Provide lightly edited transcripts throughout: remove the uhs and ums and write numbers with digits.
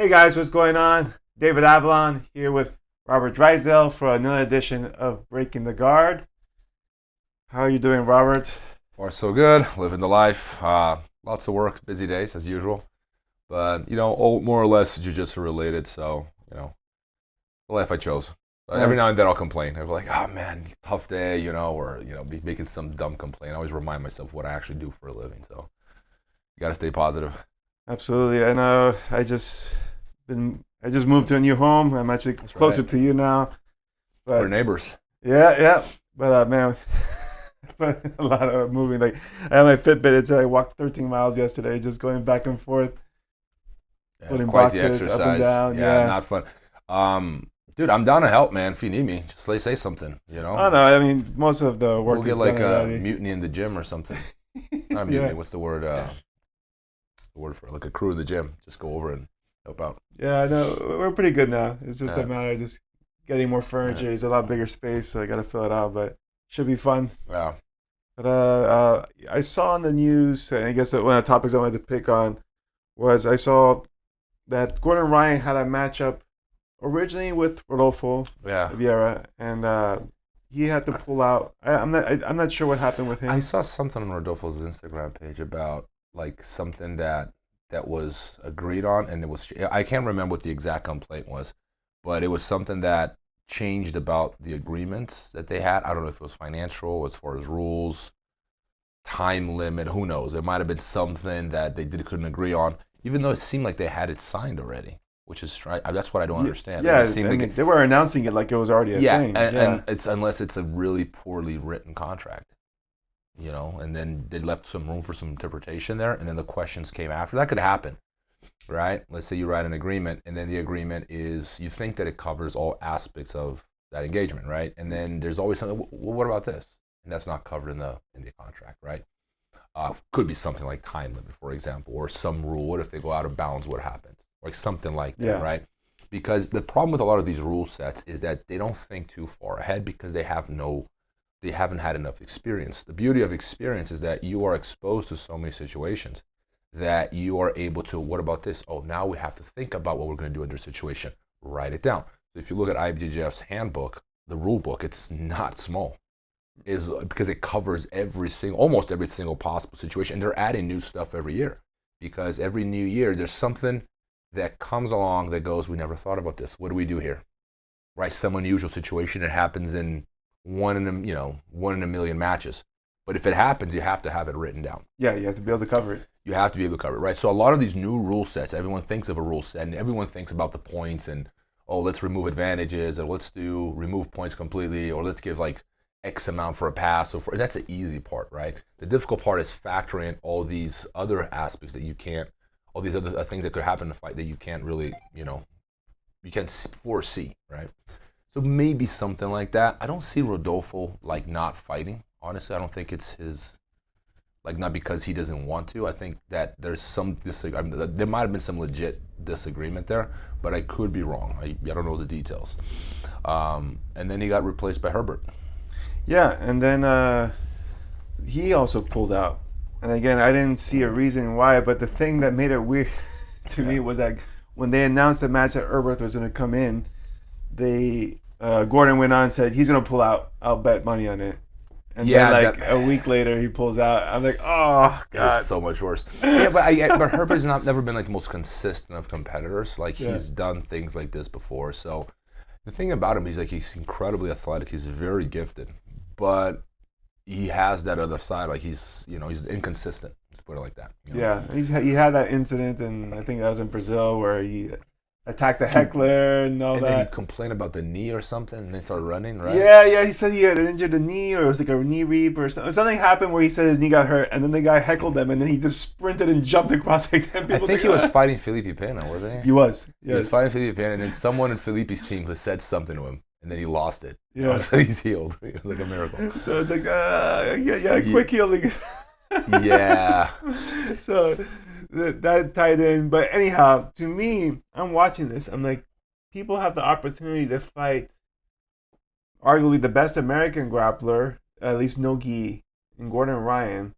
Hey guys, what's going on? David Avalon here with Robert Drysdale for another edition of Breaking the Guard. How are you doing, Robert? Far so good, living the life. Lots of work, busy days as usual. But, all more or less jiu-jitsu related, so, the life I chose. But every now and then I'll complain. I'll be like, oh man, tough day, or, be making some dumb complaint. I always remind myself what I actually do for a living, so you got to stay positive. Absolutely. I know. I just moved to a new home. I'm actually closer to you now. But we're neighbors. Yeah. But man, but a lot of moving. Like I have my Fitbit. It said I walked 13 miles yesterday, just going back and forth, putting quite boxes the exercise. up and down. Yeah, not fun. Dude, I'm down to help, man. If you need me, just say something. Oh no, I mean most of the work. We'll get is like done a already. mutiny in the gym or something. Not a mutiny. What's the word? The word for it? Like a crew in the gym. Just go over and help out. Yeah, no, we're pretty good now. It's just a matter of just getting more furniture. It's a lot bigger space, so I got to fill it out. But should be fun. Yeah. But I saw on the news, and I guess that one of the topics I wanted to pick on was I saw that Gordon Ryan had a matchup originally with Rodolfo Vieira, and he had to pull out. I'm not sure what happened with him. I saw something on Rodolfo's Instagram page about like something that was agreed on, and I can't remember what the exact complaint was, but it was something that changed about the agreements that they had. I don't know if it was financial, as far as rules, time limit, who knows. It might have been something that they couldn't agree on, even though it seemed like they had it signed already, which is right. That's what I don't understand. Yeah, they were announcing it like it was already a thing. And it's unless it's a really poorly written contract. And then they left some room for some interpretation there, and then the questions came after. That could happen, right? Let's say you write an agreement, and then the agreement is, you think that it covers all aspects of that engagement, right? And then there's always something, well, what about this? And that's not covered in the contract, right? Could be something like time limit, for example, or some rule. What if they go out of bounds? What happens? Like something like that, right? Because the problem with a lot of these rule sets is that they don't think too far ahead because they haven't had enough experience. The beauty of experience is that you are exposed to so many situations that you are able to, what about this? Oh, now we have to think about what we're going to do in this situation. Write it down. So if you look at IBJJF's handbook, the rule book, it's not small. Is because it covers almost every single possible situation. And they're adding new stuff every year because every new year there's something that comes along that goes, we never thought about this. What do we do here? Right? Some unusual situation that happens in one in a million matches. But if it happens, you have to have it written down. Yeah, you have to be able to cover it. You have to be able to cover it, right? So a lot of these new rule sets, everyone thinks of a rule set, and everyone thinks about the points and, let's remove advantages, or let's remove points completely, or let's give like X amount for a pass. That's the easy part, right? The difficult part is factoring all these other aspects that you can't, all these other things that could happen in a fight that you can't really, you can't foresee, right? So maybe something like that. I don't see Rodolfo like not fighting. Honestly, I don't think it's his, like not because he doesn't want to. I think that there's some disagreement. There might have been some legit disagreement there, but I could be wrong. I don't know the details. And then he got replaced by Herbert. Yeah, and then he also pulled out. And again, I didn't see a reason why, but the thing that made it weird to me was that when they announced the match that Herbert was going to come in, Gordon went on and said he's gonna pull out. I'll bet money on it. And then a week later he pulls out. I'm like, oh god, it's so much worse. Yeah, but Herbert's never been like the most consistent of competitors. Like he's done things like this before. So the thing about him, he's incredibly athletic. He's very gifted, but he has that other side. Like he's inconsistent. Let's put it like that. Yeah, he had that incident, and I think that was in Brazil where he attacked the heckler and all that. And then he complained about the knee or something, and then started running, right? Yeah. He said he had injured a knee, or it was like a knee reap or something. Something happened where he said his knee got hurt, and then the guy heckled him, and then he just sprinted and jumped across like 10 people. I think he was fighting Felipe Pena, wasn't he? He was. Yes. He was fighting Felipe Pena, and then someone in Felipe's team said something to him, and then he lost it. Yeah. He's healed. It was like a miracle. So it's like, quick healing. Yeah. So that tied in. But anyhow, to me, I'm watching this. I'm like, people have the opportunity to fight arguably the best American grappler, at least no-gi, in Gordon Ryan,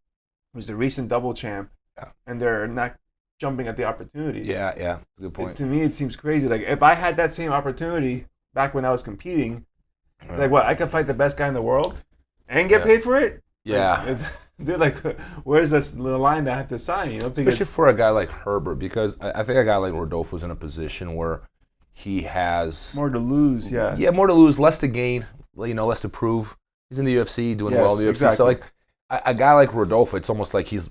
who's the recent double champ. Yeah. And they're not jumping at the opportunity. Yeah, good point. To me, it seems crazy. Like if I had that same opportunity back when I was competing, like what, I could fight the best guy in the world and get paid for it. Yeah. Dude, like, where's the line that I have to sign? You know, especially for a guy like Herbert, because I think a guy like Rodolfo's in a position where he has more to lose. Yeah, more to lose, less to gain. Less to prove. He's in the UFC, doing well in the UFC. Exactly. So like a guy like Rodolfo, it's almost like he's,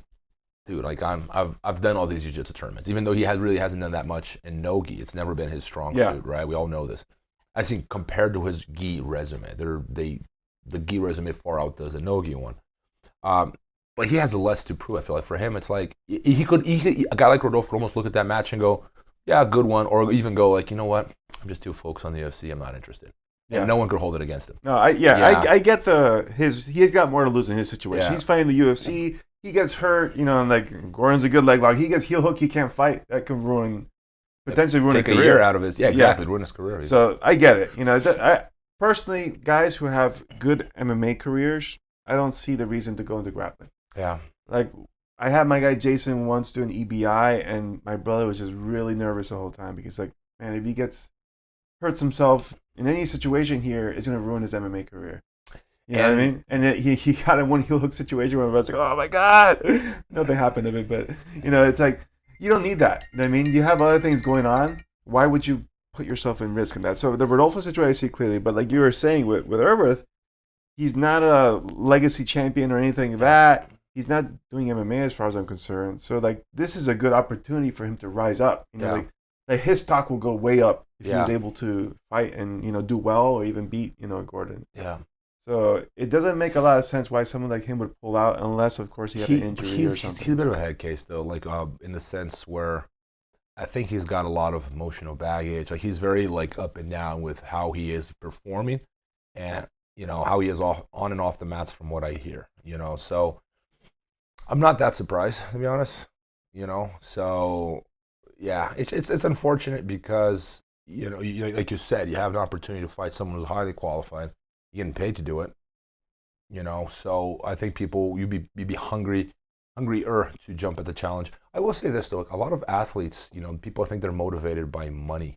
dude. Like I've done all these jiu-jitsu tournaments, even though he really hasn't done that much in no-gi. It's never been his strong suit, right? We all know this. I think compared to his gi resume, the gi resume far outdoes the no-gi one. But he has less to prove. I feel like for him, it's like he could a guy like Rodolfo could almost look at that match and go, yeah, good one, or even go like, you know what, I'm just too focused on the UFC. I'm not interested. And no one could hold it against him. No, I get he's got more to lose in his situation. Yeah. He's fighting the UFC. He gets hurt, and like Gordon's a good leg lock. He gets heel hook. He can't fight. That can potentially ruin his career. Take a year out of his ruin his career. So I get it. I personally, guys who have good MMA careers, I don't see the reason to go into grappling. Yeah. Like, I had my guy Jason once doing EBI, and my brother was just really nervous the whole time because, like, man, if he hurts himself in any situation here, it's going to ruin his MMA career. You know what I mean? And he got in one heel hook situation where I was like, oh, my God. Nothing happened of it, but, it's like, you don't need that. You know what I mean? You have other things going on. Why would you put yourself in risk in that? So the Rodolfo situation I see clearly, but like you were saying with Herbert, he's not a legacy champion or anything like that. He's not doing MMA as far as I'm concerned. So, like, this is a good opportunity for him to rise up. Like his stock will go way up if he was able to fight and, do well or even beat, Gordon. Yeah. So, it doesn't make a lot of sense why someone like him would pull out unless, of course, he had an injury or something. He's a bit of a head case, though, like, in the sense where I think he's got a lot of emotional baggage. Like, he's very, like, up and down with how he is performing and, how he is on and off the mats from what I hear, So, I'm not that surprised, to be honest. So yeah, it's unfortunate because like you said, you have an opportunity to fight someone who's highly qualified. You're getting paid to do it. So I think you'd be hungrier to jump at the challenge. I will say this though, a lot of athletes, people think they're motivated by money,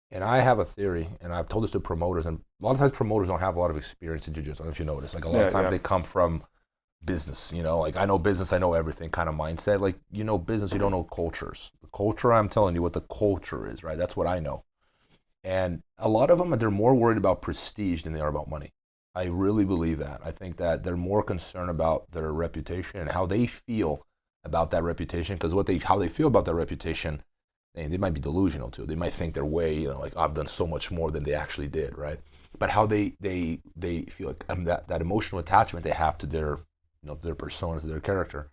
and I have a theory, and I've told this to promoters, and a lot of times promoters don't have a lot of experience in jiu-jitsu. I don't know if you notice. Like a lot of times they come from business, like I know business, I know everything kind of mindset. Like, business, you don't know cultures. The culture, I'm telling you what the culture is, right? That's what I know. And a lot of them, they're more worried about prestige than they are about money. I really believe that. I think that they're more concerned about their reputation and how they feel about that reputation, because how they feel about that reputation, they might be delusional too. They might think they're way, like, I've done so much more than they actually did, right? But how they feel like that emotional attachment they have to their persona, to their character,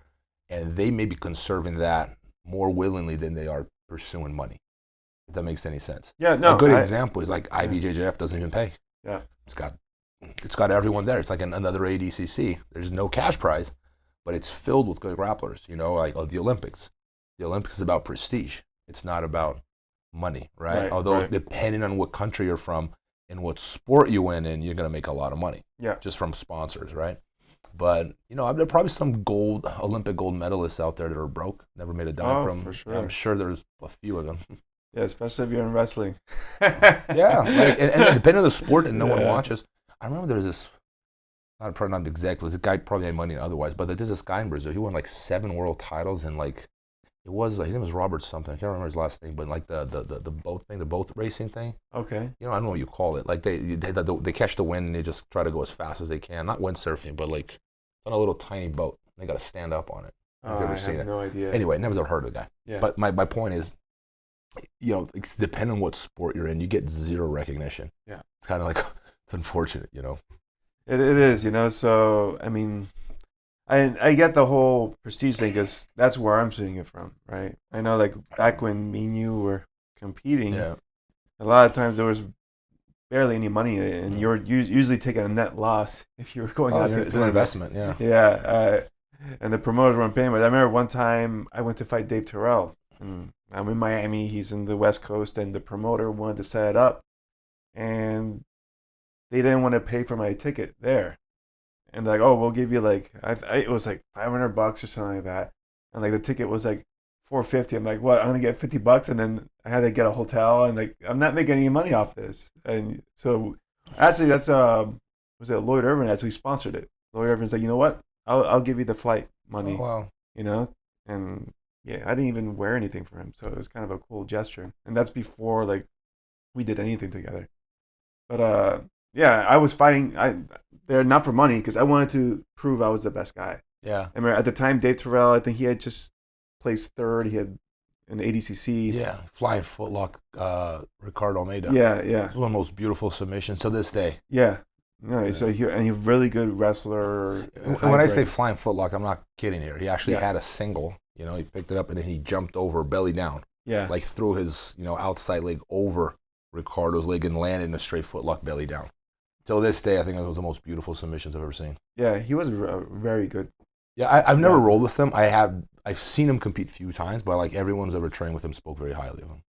and they may be conserving that more willingly than they are pursuing money. If that makes any sense. Yeah, no. A good example is like IBJJF doesn't even pay. Yeah, it's got everyone there. It's like another ADCC. There's no cash prize, but it's filled with good grapplers. Like the Olympics. The Olympics is about prestige. It's not about money, right? Although depending on what country you're from and what sport you win in, you're gonna make a lot of money. Yeah, just from sponsors, right? But, there are probably some Olympic gold medalists out there that are broke, never made a dime from. For sure. I'm sure there's a few of them. Yeah, especially if you're in wrestling. Yeah, and depending on the sport and no one watches. I remember there was this, probably not exactly, this guy probably had money otherwise, but there's this guy in Brazil. He won like 7 world titles, and like, it was, his name was Robert something. I can't remember his last name, but like the boat thing, the boat racing thing. Okay. I don't know what you call it. Like they catch the wind and they just try to go as fast as they can. Not windsurfing, but like on a little tiny boat. They got to stand up on it. Have you ever seen it? No idea. Anyway, never heard of the guy. Yeah. But my point is, it's depending on what sport you're in, you get zero recognition. Yeah. It's kind of like, it's unfortunate, It is, So, I mean, I get the whole prestige thing because that's where I'm seeing it from, right? I know, like, back when me and you were competing, a lot of times there was barely any money in it, and you're usually taking a net loss if you were going out to it's an investment, yeah. Yeah, and the promoters weren't paying. But I remember one time I went to fight Dave Terrell, and I'm in Miami, he's in the West Coast, and the promoter wanted to set it up, and they didn't want to pay for my ticket there. And like, oh, we'll give you like, it was like $500 or something like that. And like the ticket was like 450. I'm like, what? I'm gonna get $50, and then I had to get a hotel, and like, I'm not making any money off this. And so, actually, that's was it Lloyd Irvin actually sponsored it? Lloyd Irvin's like, you know what? I'll give you the flight money. Oh, wow. You know, and yeah, I didn't even wear anything for him, so it was kind of a cool gesture. And that's before like we did anything together. But yeah, I was fighting. They're not for money because I wanted to prove I was the best guy. Yeah. I remember at the time, Dave Terrell, I think he had just placed third. He had an ADCC. Yeah. Flying footlock, Ricardo Almeida. Yeah. It's one of the most beautiful submissions to this day. Yeah. No, so he's a really good wrestler. When I say flying footlock, I'm not kidding here. He actually had a single. You know, he picked it up and then he jumped over belly down. Yeah. Like threw his, outside leg over Ricardo's leg and landed in a straight footlock belly down. Till this day, I think it was the most beautiful submissions I've ever seen. Yeah, he was very good. Yeah, I've never rolled with him. I've seen him compete a few times, but like everyone who's ever trained with him spoke very highly of him.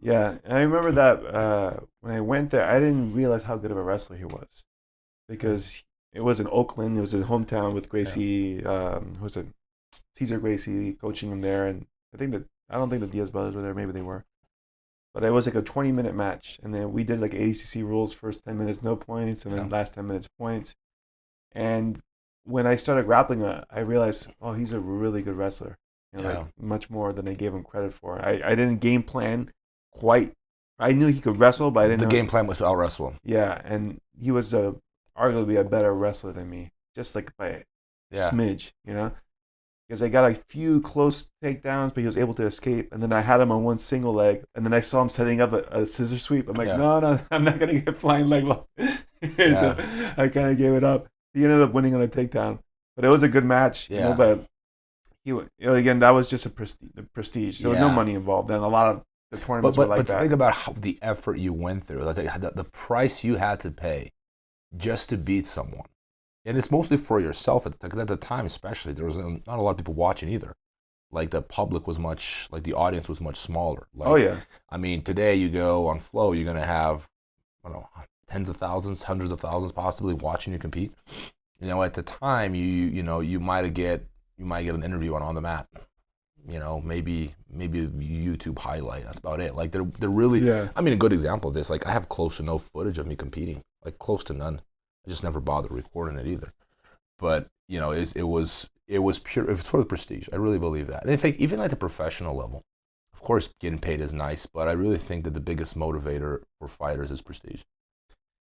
Yeah, and I remember that when I went there, I didn't realize how good of a wrestler he was, because it was in Oakland. It was his hometown with Gracie. Who was it? Cesar Gracie coaching him there, and I don't think the Diaz brothers were there. Maybe they were, but it was like a 20-minute match, and then we did like ADCC rules: first 10 minutes no points, and then last 10 minutes points. And when I started grappling, I realized, oh, he's a really good wrestler. Like much more than I gave him credit for. I didn't game plan quite. I knew he could wrestle, but I didn't. The game plan was to out wrestle him. Yeah, and he was arguably a better wrestler than me, just like by a smidge, because I got a few close takedowns, but he was able to escape. And then I had him on one single leg, and then I saw him setting up a scissor sweep. I'm like, no, I'm not gonna get flying leg lock. So I kind of gave it up. He ended up winning on a takedown, but it was a good match. But again, that was just a prestige. There was no money involved, and a lot of the tournaments were like that. But think about the effort you went through, the price you had to pay just to beat someone. And it's mostly for yourself, because at the time especially, there was not a lot of people watching either. Like the public was the audience was much smaller. Like, I mean, today you go on Flow, you're going to have, I don't know, tens of thousands, hundreds of thousands possibly watching you compete. At the time, you might get an interview on the mat. Maybe a YouTube highlight. That's about it. Like they're really. I mean, a good example of this. Like I have close to no footage of me competing. Like close to none. I just never bothered recording it either. But it was pure. It was for the prestige. I really believe that. And I think even at the professional level, of course, getting paid is nice, but I really think that the biggest motivator for fighters is prestige.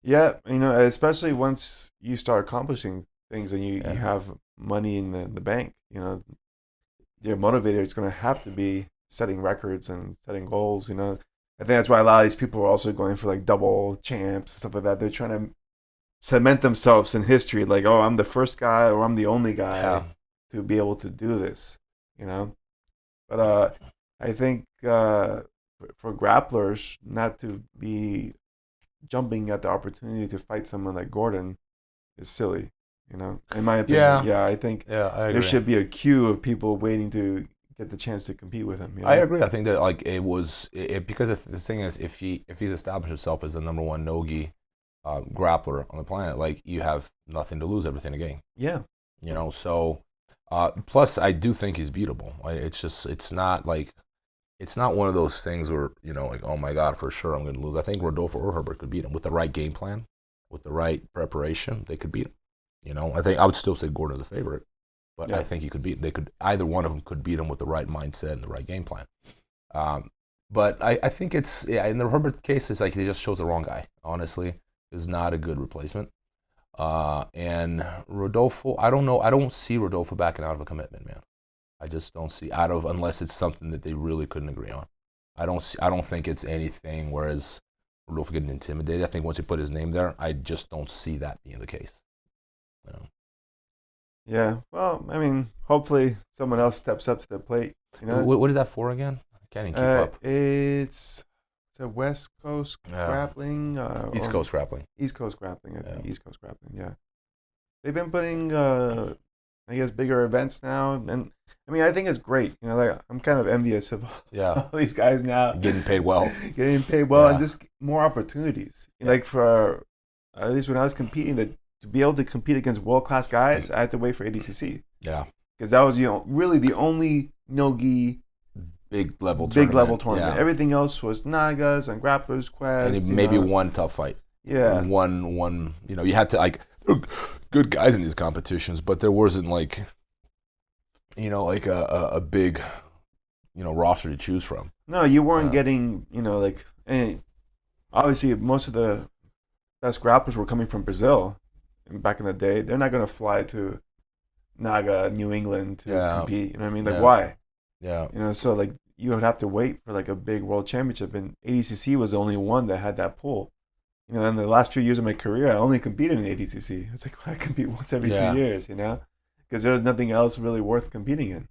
Yeah, especially once you start accomplishing things and you have money in the bank, your motivator is going to have to be setting records and setting goals. I think that's why a lot of these people are also going for like double champs and stuff like that. They're trying to cement themselves in history, like, oh, I'm the first guy or I'm the only guy to be able to do this, But I think for grapplers not to be jumping at the opportunity to fight someone like Gordon is silly, in my opinion. I think there should be a queue of people waiting to get the chance to compete with him. I agree. I think that like because the thing is, if he's established himself as the number one no-gi grappler on the planet, like you have nothing to lose, everything to gain. Yeah. So plus I do think he's beatable. It's not one of those things where, like, oh my God, for sure I'm going to lose. I think Rodolfo or Herbert could beat him with the right game plan, with the right preparation. They could beat him. I think I would still say Gordon's a favorite, but I think either one of them could beat him with the right mindset and the right game plan. But I think it's, in the Herbert case, it's like he just chose the wrong guy, honestly. Is not a good replacement. And Rodolfo, I don't know. I don't see Rodolfo backing out of a commitment, man. I just don't see unless it's something that they really couldn't agree on. I don't think it's anything. Whereas Rodolfo getting intimidated, I think once you put his name there, I just don't see that being the case. Yeah. Well, I mean, hopefully someone else steps up to the plate. What is that for again? I can't even keep up. It's a West Coast grappling. East Coast grappling. East Coast grappling. I think East Coast grappling. Yeah. They've been putting, bigger events now, and I mean, I think it's great. Like I'm kind of envious of all these guys now getting paid well, and just more opportunities. Like for at least when I was competing, to be able to compete against world class guys, I had to wait for ADCC. Yeah, because that was really the only no-gi big level tournament. Yeah. Everything else was Nagas and grapplers, quests. And maybe one tough fight. Yeah. One. You had to like there were good guys in these competitions, but there wasn't like like a big roster to choose from. No, you weren't getting like. And obviously, most of the best grapplers were coming from Brazil. And back in the day, they're not going to fly to Naga, New England to compete. You know what I mean? Like, why? Yeah. So like you would have to wait for like a big world championship, and ADCC was the only one that had that pool. In the last few years of my career, I only competed in ADCC. It's like, I compete once every 2 years, because there was nothing else really worth competing in.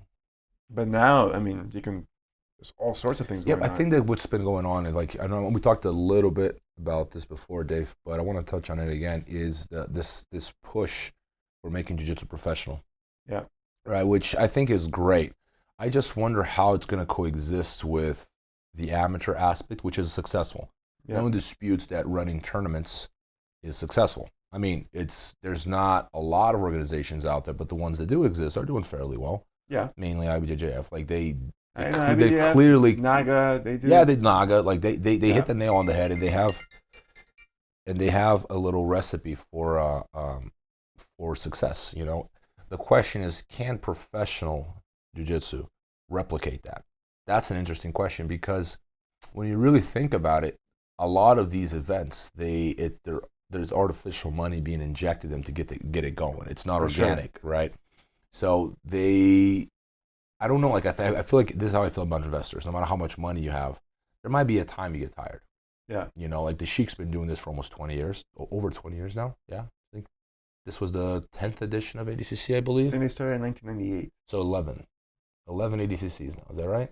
But now, I mean, there's all sorts of things going on. I think that what's been going on is like, I know we talked a little bit about this before, Dave, but I want to touch on it again, is this push for making jiu-jitsu professional. Yeah. Right, which I think is great. I just wonder how it's going to coexist with the amateur aspect, which is successful. Yeah. No one disputes that running tournaments is successful. I mean, there's not a lot of organizations out there, but the ones that do exist are doing fairly well. Yeah. Mainly IBJJF. Like they clearly Naga. They do. Yeah, they Naga. Like they hit the nail on the head, and they have a little recipe for success. The question is, can professional jiu-jitsu replicate that? That's an interesting question, because when you really think about it, a lot of these events, there's artificial money being injected them to get it going. It's not organic, right? So I don't know. Like I feel like this is how I feel about investors. No matter how much money you have, there might be a time you get tired. Yeah. Like the Sheik's been doing this for almost 20 years, over 20 years now. Yeah, I think this was the 10th edition of ADCC, I believe. I think they started in 1998. So 11 ADCCs now. Is that right?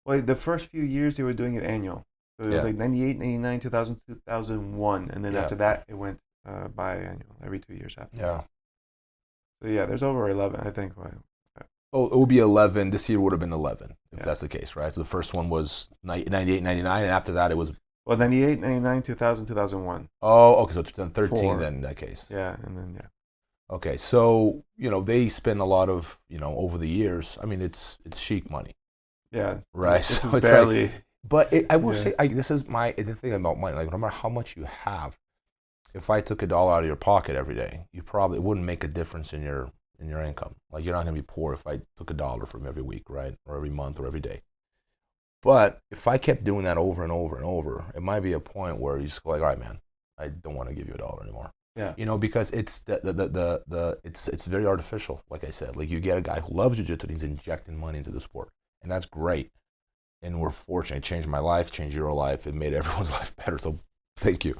Well, the first few years they were doing it annual. So it was like 98, 99, 2000, 2001. And then after that, it went biannual, every 2 years after. Yeah. So yeah, there's over 11, I think. Oh, it would be 11. This year would have been 11, if that's the case, right? So the first one was 98, 99, and after that it was... Well, 98, 99, 2000, 2001. Oh, okay, so 2013 then in that case. Yeah, and then, Okay, so, they spend a lot of, over the years, I mean, it's Sheik money. Yeah. Right? This so is barely... But I will say, this is the thing about money. Like, no matter how much you have, if I took $1 out of your pocket every day, it wouldn't make a difference in your income. Like, you're not going to be poor if I took $1 from every week, right? Or every month or every day. But if I kept doing that over and over and over, it might be a point where you just go like, all right, man, I don't want to give you $1 anymore. Yeah. Because it's it's very artificial, like I said. Like, you get a guy who loves jiu-jitsu and he's injecting money into the sport. And that's great. And we're fortunate. It changed my life, changed your life. It made everyone's life better. So thank you.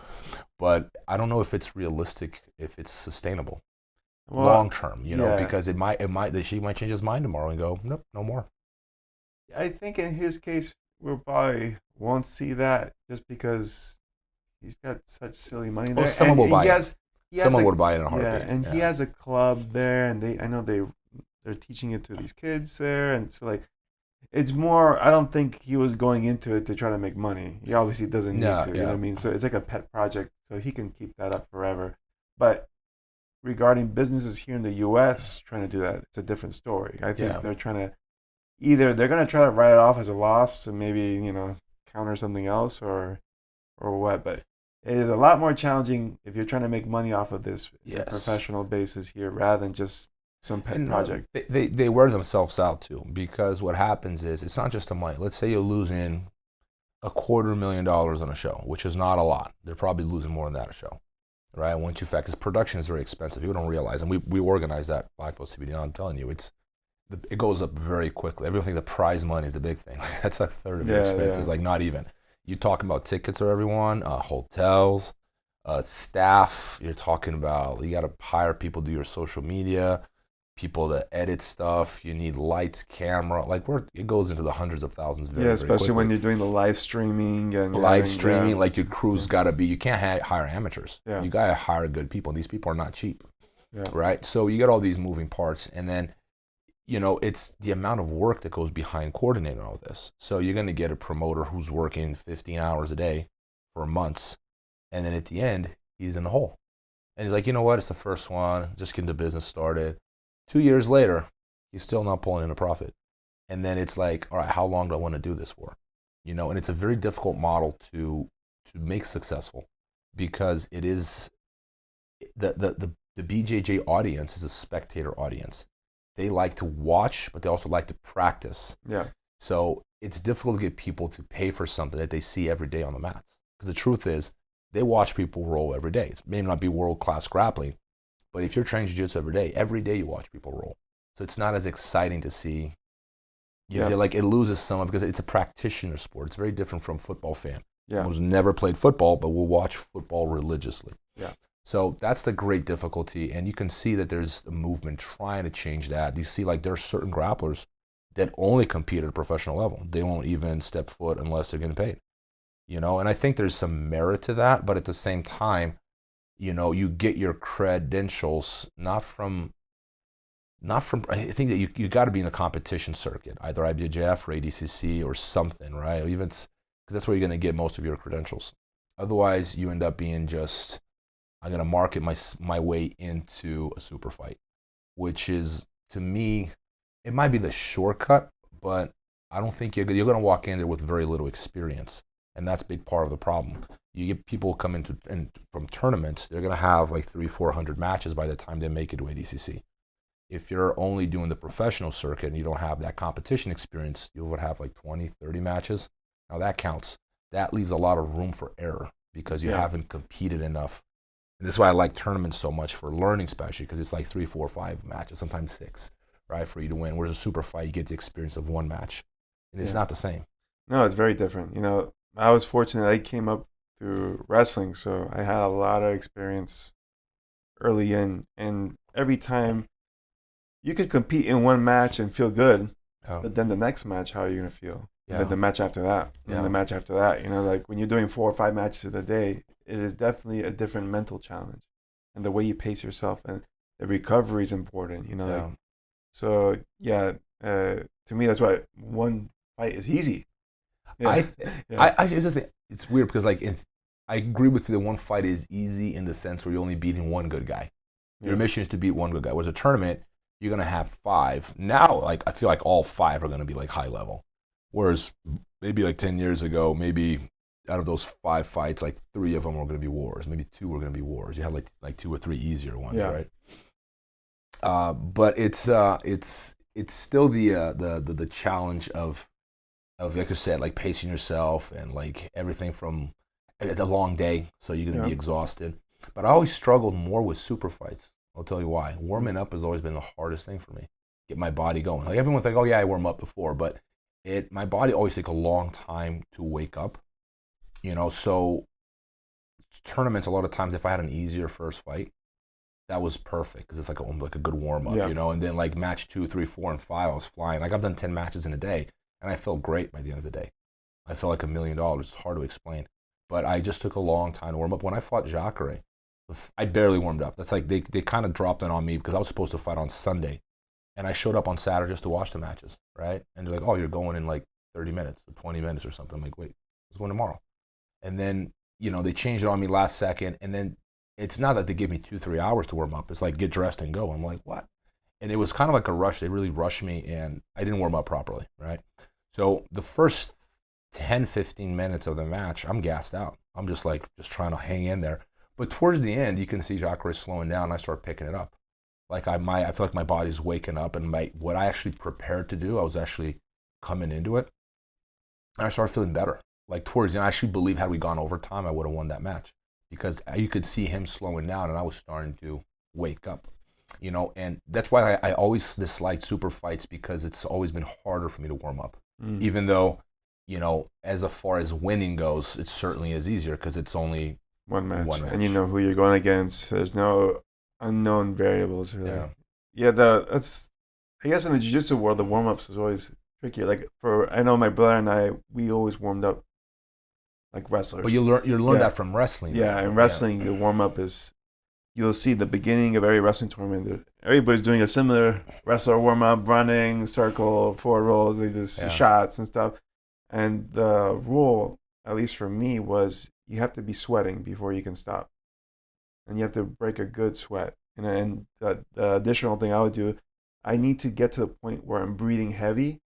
But I don't know if it's realistic, if it's sustainable. Long term, because she might change his mind tomorrow and go, nope, no more. I think in his case, we probably won't see that, just because he's got such silly money there. Someone will buy it. Someone would buy it in a heartbeat. Yeah, and he has a club there, and I know they're teaching it to these kids there, and so like, it's more. I don't think he was going into it to try to make money. He obviously doesn't need to. You know what I mean? So it's like a pet project, so he can keep that up forever. But regarding businesses here in the U.S. trying to do that, it's a different story. I think they're trying to they're going to try to write it off as a loss and maybe counter something else or what. But it is a lot more challenging if you're trying to make money off of this professional basis here, rather than just some pet project. They wear themselves out too, because what happens is it's not just the money. Let's say you're losing $250,000 on a show, which is not a lot. They're probably losing more than that a show. Right, once you factor, because production is very expensive. People don't realize, and we organize that Black Belt CBD. I'm telling you, it goes up very quickly. Everyone thinks the prize money is the big thing. That's a third of your expenses. Like, not even. You're talking about tickets for everyone, hotels, staff. You're talking about, you got to hire people to do your social media, people to edit stuff. You need lights, camera. Like, it goes into the hundreds of thousands. Especially when you're doing the live streaming and like your crew's got to be. You can't hire amateurs. You got to hire good people. These people are not cheap, right? So you got all these moving parts, and then it's the amount of work that goes behind coordinating all this. So you're going to get a promoter who's working 15 hours a day for months, and then at the end he's in the hole, and he's like, you know what? It's the first one. Just getting the business started. 2 years later, he's still not pulling in a profit. And then it's like, all right, how long do I want to do this for? You know, and it's a very difficult model to make successful, because it is the BJJ audience is a spectator audience. They like to watch, but they also like to practice. Yeah. So it's difficult to get people to pay for something that they see every day on the mats. Because the truth is, they watch people roll every day. It may not be world-class grappling, but if you're training jiu-jitsu every day you watch people roll. So it's not as exciting to see. You feel like it loses some, because it's a practitioner sport. It's very different from football fan. Yeah. Someone who's never played football, but will watch football religiously. Yeah. So that's the great difficulty, and you can see that there's a movement trying to change that. You see, like, there are certain grapplers that only compete at a professional level. They won't even step foot unless they're getting paid. You know, and I think there's some merit to that, but at the same time, you know, you get your credentials not from. I think that you got to be in the competition circuit, either IBJJF or ADCC or something, right? Or even, because that's where you're going to get most of your credentials. Otherwise, you end up being just, I'm going to market my way into a super fight, which is, to me, it might be the shortcut, but I don't think you're going to walk in there with very little experience, and that's a big part of the problem. You get people come into from tournaments, they're going to have like 300-400 matches by the time they make it to ADCC. If you're only doing the professional circuit and you don't have that competition experience, you would have like 20, 30 matches. Now that counts. That leaves a lot of room for error, because you haven't competed enough. And that's why I like tournaments so much for learning, especially because it's like 3, 4, 5 matches, sometimes 6, right, for you to win. Whereas a super fight, you get the experience of one match. And it's not the same. No, it's very different. You know, I was fortunate I came up through wrestling, so I had a lot of experience early in. And every time you could compete in one match and feel good, but then the next match, how are you going to feel? And then the match after that, and the match after that. You know, like when you're doing 4 or 5 matches in a day, it is definitely a different mental challenge. And the way you pace yourself and the recovery is important, you know. Yeah. Like, so, to me, that's why one fight is easy. Yeah. Here's the thing. It's weird because, like, I agree with you that one fight is easy in the sense where you're only beating one good guy. Your mission is to beat one good guy. Whereas a tournament, you're going to have 5. Now, like, I feel like all 5 are going to be, like, high level. Whereas maybe, like, 10 years ago, maybe out of those 5 fights, like, 3 of them were going to be wars. Maybe 2 were going to be wars. You had, like 2 or 3 easier ones, right? But it's still the challenge of, like I said, like, pacing yourself and, like, everything from a long day, so you're going to be exhausted. But I always struggled more with super fights. I'll tell you why. Warming up has always been the hardest thing for me. Get my body going. Like, everyone think, oh yeah, I warm up before, but my body always takes a long time to wake up. You know, so tournaments, a lot of times, if I had an easier first fight, that was perfect, because it's like a good warm up, you know. And then, like, match 2, 3, 4, and 5, I was flying. Like, I've done 10 matches in a day, and I felt great by the end of the day. I felt like $1 million. It's hard to explain, but I just took a long time to warm up. When I fought Jacare, I barely warmed up. That's like they kind of dropped it on me, because I was supposed to fight on Sunday, and I showed up on Saturday just to watch the matches, right? And they're like, oh, you're going in like 30 minutes or 20 minutes or something. I'm like, wait, I was going tomorrow. And then, you know, they changed it on me last second, and then it's not that they give me 2-3 hours to warm up. It's like, get dressed and go. I'm like, what? And it was kind of like a rush. They really rushed me, and I didn't warm up properly, right? So the first 10, 15 minutes of the match, I'm gassed out. I'm just trying to hang in there. But towards the end, you can see Jacare slowing down, and I start picking it up. Like, I feel like my body's waking up, and what I actually prepared to do, I was actually coming into it, and I started feeling better. Like, towards the end, I actually believe had we gone overtime, I would have won that match, because you could see him slowing down, and I was starting to wake up, you know. And that's why I always disliked super fights, because it's always been harder for me to warm up, even though, you know, as far as winning goes, it certainly is easier, because it's only one match, and you know who you're going against. There's no unknown variables, really. That's, I guess, in the jiu-jitsu world, the warm-ups is always tricky. Like, I know my brother and I, we always warmed up like wrestlers. But you learn that from wrestling. Yeah, in wrestling, the warm-up is, you'll see the beginning of every wrestling tournament, everybody's doing a similar wrestler warm-up, running, circle, forward rolls, they do shots and stuff. And the rule, at least for me, was you have to be sweating before you can stop. And you have to break a good sweat. And the additional thing I would do, I need to get to the point where I'm breathing heavy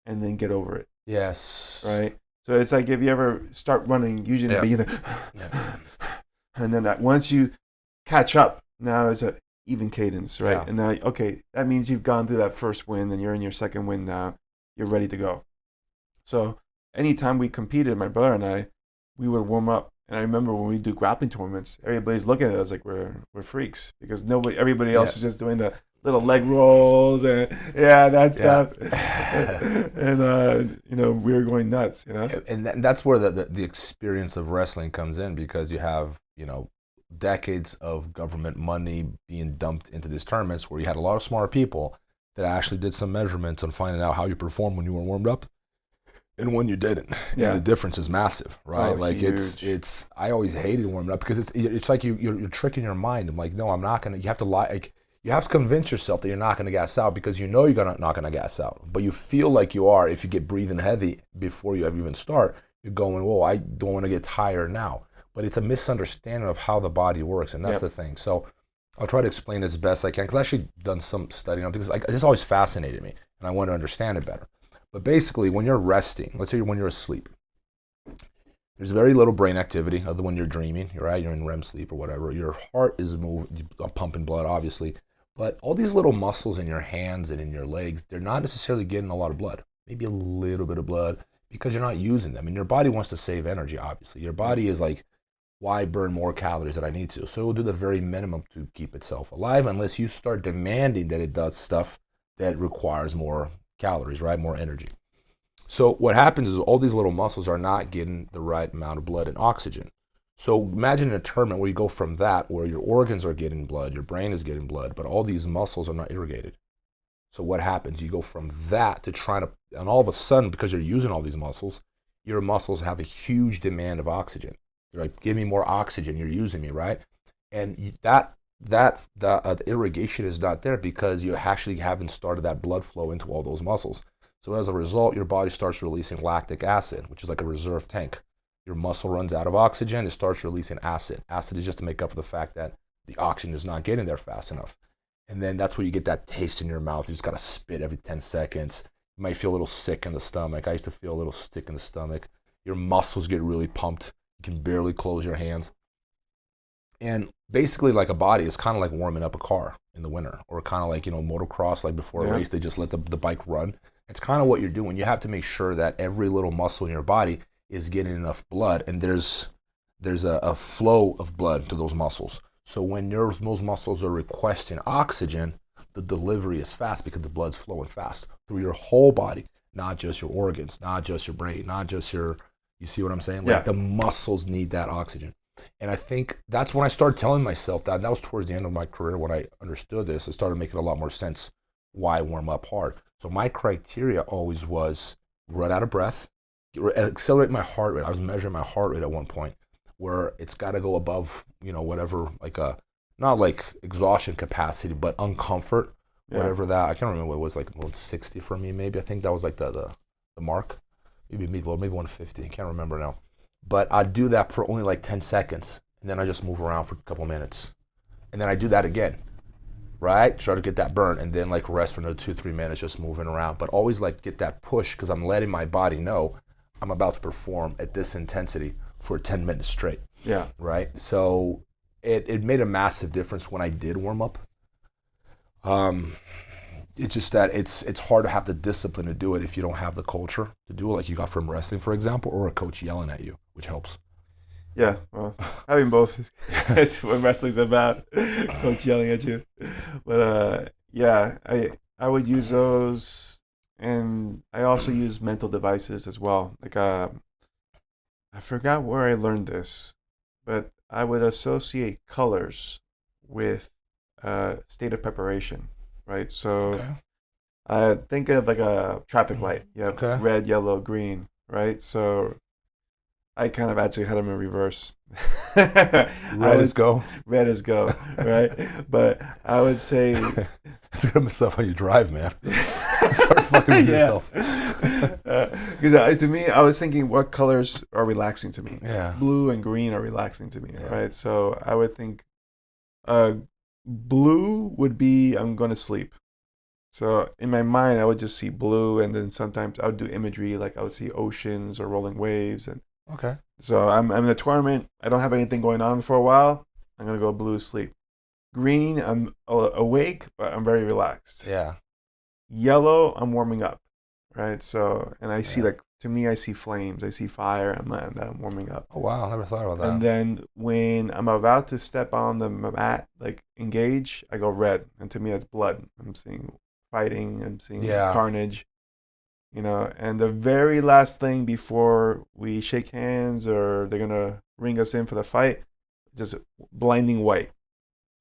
and then get over it. Yes. Right. So it's like if you ever start running, usually in the beginning, and then once you catch up, now it's a even cadence, right? Yeah. And now, okay, that means you've gone through that first wind and you're in your second wind now. You're ready to go. So anytime we competed, my brother and I, we would warm up. And I remember when we do grappling tournaments, everybody's looking at us like we're freaks because everybody else is just doing the little leg rolls and that stuff. And we were going nuts, And that's where the experience of wrestling comes in, because you have decades of government money being dumped into these tournaments where you had a lot of smart people that actually did some measurements on finding out how you performed when you were warmed up and when you didn't. Yeah. And the difference is massive, right? Like huge. It's I always hated warming up because it's like you're tricking your mind. I'm like, no, I'm not gonna. You have to lie. Like, you have to convince yourself that you're not gonna gas out because you know you're not gonna gas out, but you feel like you are if you get breathing heavy before you ever even start. You're going, whoa, I don't want to get tired now. But it's a misunderstanding of how the body works, and that's the thing. So I'll try to explain as best I can because I've actually done some studying on it because this always fascinated me, and I want to understand it better. But basically, when you're resting, let's say when you're asleep, there's very little brain activity other than when you're dreaming, right? You're in REM sleep or whatever. Your heart is moving, pumping blood, obviously. But all these little muscles in your hands and in your legs, they're not necessarily getting a lot of blood. Maybe a little bit of blood because you're not using them. And your body wants to save energy, obviously. Your body is like, why burn more calories than I need to? So it will do the very minimum to keep itself alive unless you start demanding that it does stuff that requires more calories, right? More energy. So what happens is all these little muscles are not getting the right amount of blood and oxygen. So imagine a tournament where you go from that, where your organs are getting blood, your brain is getting blood, but all these muscles are not irrigated. So what happens? You go from that to trying to, and all of a sudden, because you're using all these muscles, your muscles have a huge demand of oxygen. You're like, give me more oxygen, you're using me, right? And the irrigation is not there because you actually haven't started that blood flow into all those muscles. So as a result, your body starts releasing lactic acid, which is like a reserve tank. Your muscle runs out of oxygen, it starts releasing acid. Acid is just to make up for the fact that the oxygen is not getting there fast enough. And then that's where you get that taste in your mouth. You just got to spit every 10 seconds. You might feel a little sick in the stomach. I used to feel a little sick in the stomach. Your muscles get really pumped. You can barely close your hands. And basically, like a body, is kind of like warming up a car in the winter, or kind of like, motocross, like before a race, they just let the bike run. It's kind of what you're doing. You have to make sure that every little muscle in your body is getting enough blood, and there's a flow of blood to those muscles. So when those muscles are requesting oxygen, the delivery is fast because the blood's flowing fast through your whole body, not just your organs, not just your brain, not just you see what I'm saying? Like the muscles need that oxygen. And I think that's when I started telling myself that. And that was towards the end of my career when I understood this. It started making a lot more sense why I warm up hard. So my criteria always was run out of breath, accelerate my heart rate. I was measuring my heart rate at one point where it's got to go above, whatever, like not like exhaustion capacity, but uncomfort, whatever that. I can't remember what it was, like 160 for me, maybe. I think that was like the mark. Maybe 150. I can't remember now. But I do that for only like 10 seconds, and then I just move around for a couple minutes. And then I do that again, right? Try to get that burn, and then like rest for another 2-3 minutes, just moving around. But always like get that push because I'm letting my body know I'm about to perform at this intensity for 10 minutes straight. Yeah. Right? So it made a massive difference when I did warm up. It's just that it's hard to have the discipline to do it if you don't have the culture to do it, like you got from wrestling, for example, or a coach yelling at you, which helps. Yeah, well, having both is what wrestling's about. Coach yelling at you. But I would use those, and I also use mental devices as well. Like I forgot where I learned this, but I would associate colors with state of preparation. Right, so I think of like a traffic light. You have red, yellow, green. Right, so I kind of actually had them in reverse. Red is go. Red is go. Right, but I would say it's gonna mess up how you drive, man. Start fucking with yourself. Because to me, I was thinking, what colors are relaxing to me? Yeah, blue and green are relaxing to me. Yeah. Right, so I would think. Blue would be I'm going to sleep. So in my mind, I would just see blue, and then sometimes I would do imagery, like I would see oceans or rolling waves, and Okay. so I'm in a tournament. I don't have anything going on for a while. I'm gonna go blue sleep. Green, I'm awake, but I'm very relaxed. Yeah. Yellow, I'm warming up, right? So, and I see Yeah. like, to me, I see flames, I see fire. I'm warming up. Oh wow, I never thought about that. And then when I'm about to step on the mat, like engage, I go red, and to me that's blood. I'm seeing fighting. I'm seeing carnage. You know, and the very last thing before we shake hands or they're gonna ring us in for the fight, just blinding white.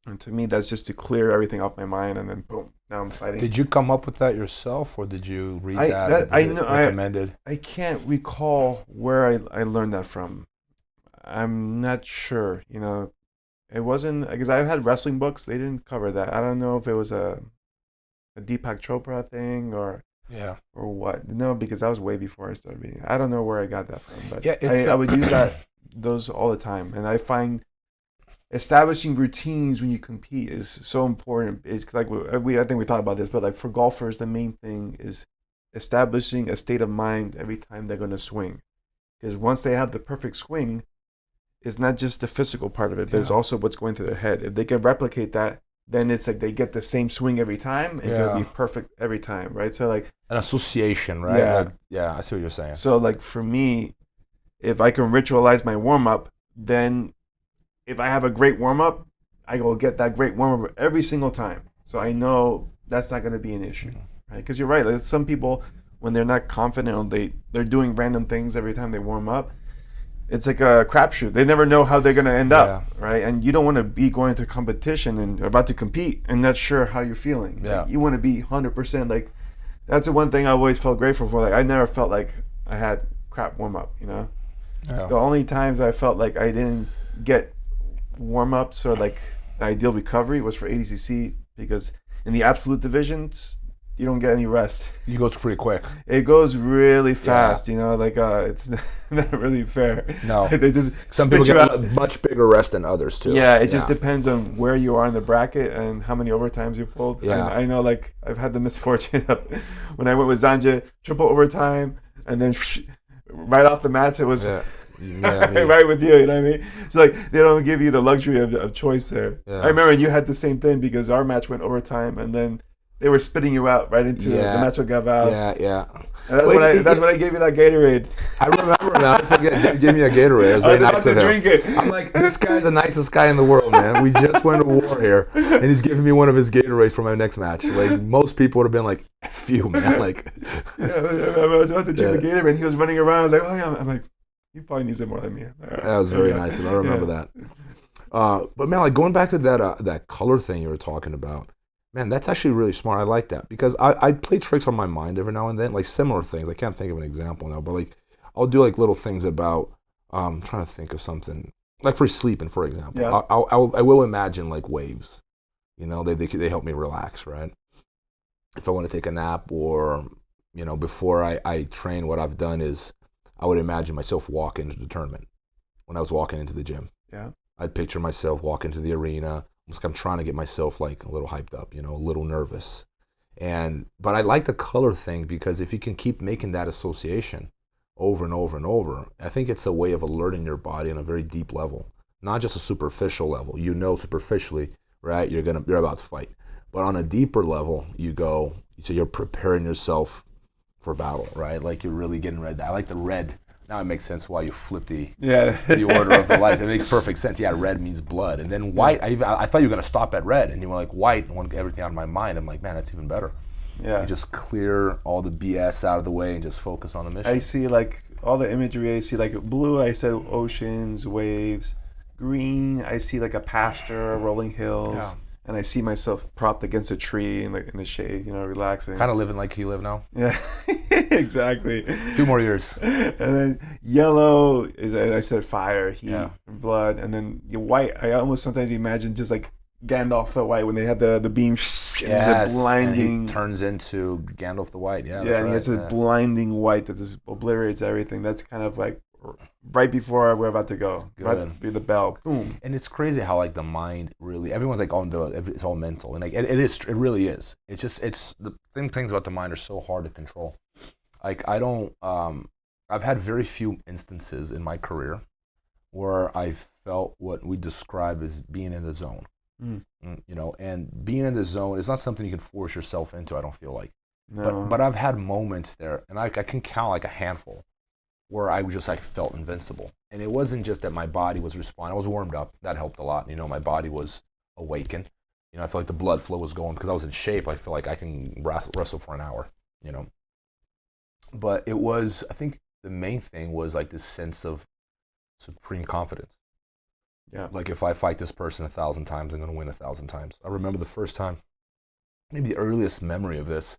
And to me, that's just to clear everything off my mind, and then boom, now I'm fighting. Did you come up with that yourself, or did you read that? I know. Recommended. I can't recall where I learned that from. I'm not sure. You know, it wasn't because I've had wrestling books. They didn't cover that. I don't know if it was a Deepak Chopra thing or what. No, because that was way before I started reading. I don't know where I got that from, but I would use those all the time, and I find establishing routines when you compete is so important. It's like I think we talked about this, but like for golfers, the main thing is establishing a state of mind every time they're going to swing, because once they have the perfect swing, it's not just the physical part of it, but it's also what's going through their head. If they can replicate that, then it's like they get the same swing every time. It's going to be perfect every time, right? So like an association, right? I see what you're saying. So like for me, if I can ritualize my warm up, then if I have a great warm-up, I will get that great warm-up every single time. So I know that's not going to be an issue, right? Because you're right. Like some people, when they're not confident or they're doing random things every time they warm up, it's like a crapshoot. They never know how they're going to end up, right? And you don't want to be going to competition and about to compete and not sure how you're feeling. Yeah. Like, you want to be 100%. Like that's the one thing I always felt grateful for. Like I never felt like I had crap warm-up, you know? Yeah. The only times I felt like I didn't get warm-ups or like ideal recovery was for ADCC, because in the absolute divisions you don't get any rest. It goes pretty quick. It goes really fast, you know, like it's not really fair. No. They just some people get a much bigger rest than others too. Yeah, it just depends on where you are in the bracket and how many overtimes you pulled. Yeah. I know, like I've had the misfortune of when I went with Zanja, triple overtime, and then right off the mats it was right with you know what I mean? So like they don't give you the luxury of choice there. Yeah. I remember you had the same thing because our match went overtime and then they were spitting you out right into the match with Gaval. Yeah. And that's when I gave you that Gatorade. I remember now. I forget. They gave me a Gatorade. I was very nice to drink it. I'm like, this guy's the nicest guy in the world, man. We just went to war here, and he's giving me one of his Gatorades for my next match. Like most people would have been like, "F you, man." Like, I was about to drink the Gatorade, and he was running around like, "Oh yeah." I'm like, "He probably needs it more than me." That was very nice, and I remember that. But man, like going back to that color thing you were talking about. Man, that's actually really smart. I like that because I play tricks on my mind every now and then, like similar things. I can't think of an example now, but like I'll do like little things about. I'm trying to think of something like for sleeping, for example. Yeah. I will imagine like waves. You know, they help me relax, right? If I want to take a nap or you know before I train, what I've done is I would imagine myself walking into the tournament when I was walking into the gym. Yeah, I'd picture myself walking to the arena. It's like I'm trying to get myself like a little hyped up, you know, a little nervous. But I like the color thing because if you can keep making that association over and over and over, I think it's a way of alerting your body on a very deep level, not just a superficial level. You know, superficially, right? You're about to fight, but on a deeper level, so you're preparing yourself for battle, right? Like you're really getting ready. I like the red. Now it makes sense why you flip the order of the lights. It makes perfect sense. Yeah, red means blood. And then white, I thought you were going to stop at red. And you were like, white, and want to get everything out of my mind. I'm like, man, that's even better. Yeah. You just clear all the BS out of the way and just focus on the mission. I see like all the imagery. I see like blue, I said oceans, waves. Green, I see like a pasture, rolling hills. Yeah. And I see myself propped against a tree in the shade, you know, relaxing. Kind of living like you live now. Yeah, exactly. 2 more years. And then yellow is, I said, fire, heat, blood. And then white, I almost sometimes imagine just like Gandalf the White when they had the beam. Yes, blinding. And he turns into Gandalf the White. Yeah, and he has this blinding white that just obliterates everything. That's kind of like right before we're about to go. Good. Right be the bell. Boom. And it's crazy how like the mind really. Everyone's like, oh, it's all mental, and like it is. It really is. It's just the things about the mind are so hard to control. Like I don't. I've had very few instances in my career where I felt what we describe as being in the zone. You know, and being in the zone is not something you can force yourself into. I don't feel like. No. But I've had moments there, and I can count like a handful, where I just like felt invincible. And it wasn't just that my body was responding. I was warmed up. That helped a lot. You know, my body was awakened. You know, I felt like the blood flow was going because I was in shape. I feel like I can wrestle for an hour, you know. But it was, I think the main thing was like this sense of supreme confidence. Yeah. Like if I fight this person 1,000 times, I'm going to win 1,000 times. I remember the first time, maybe the earliest memory of this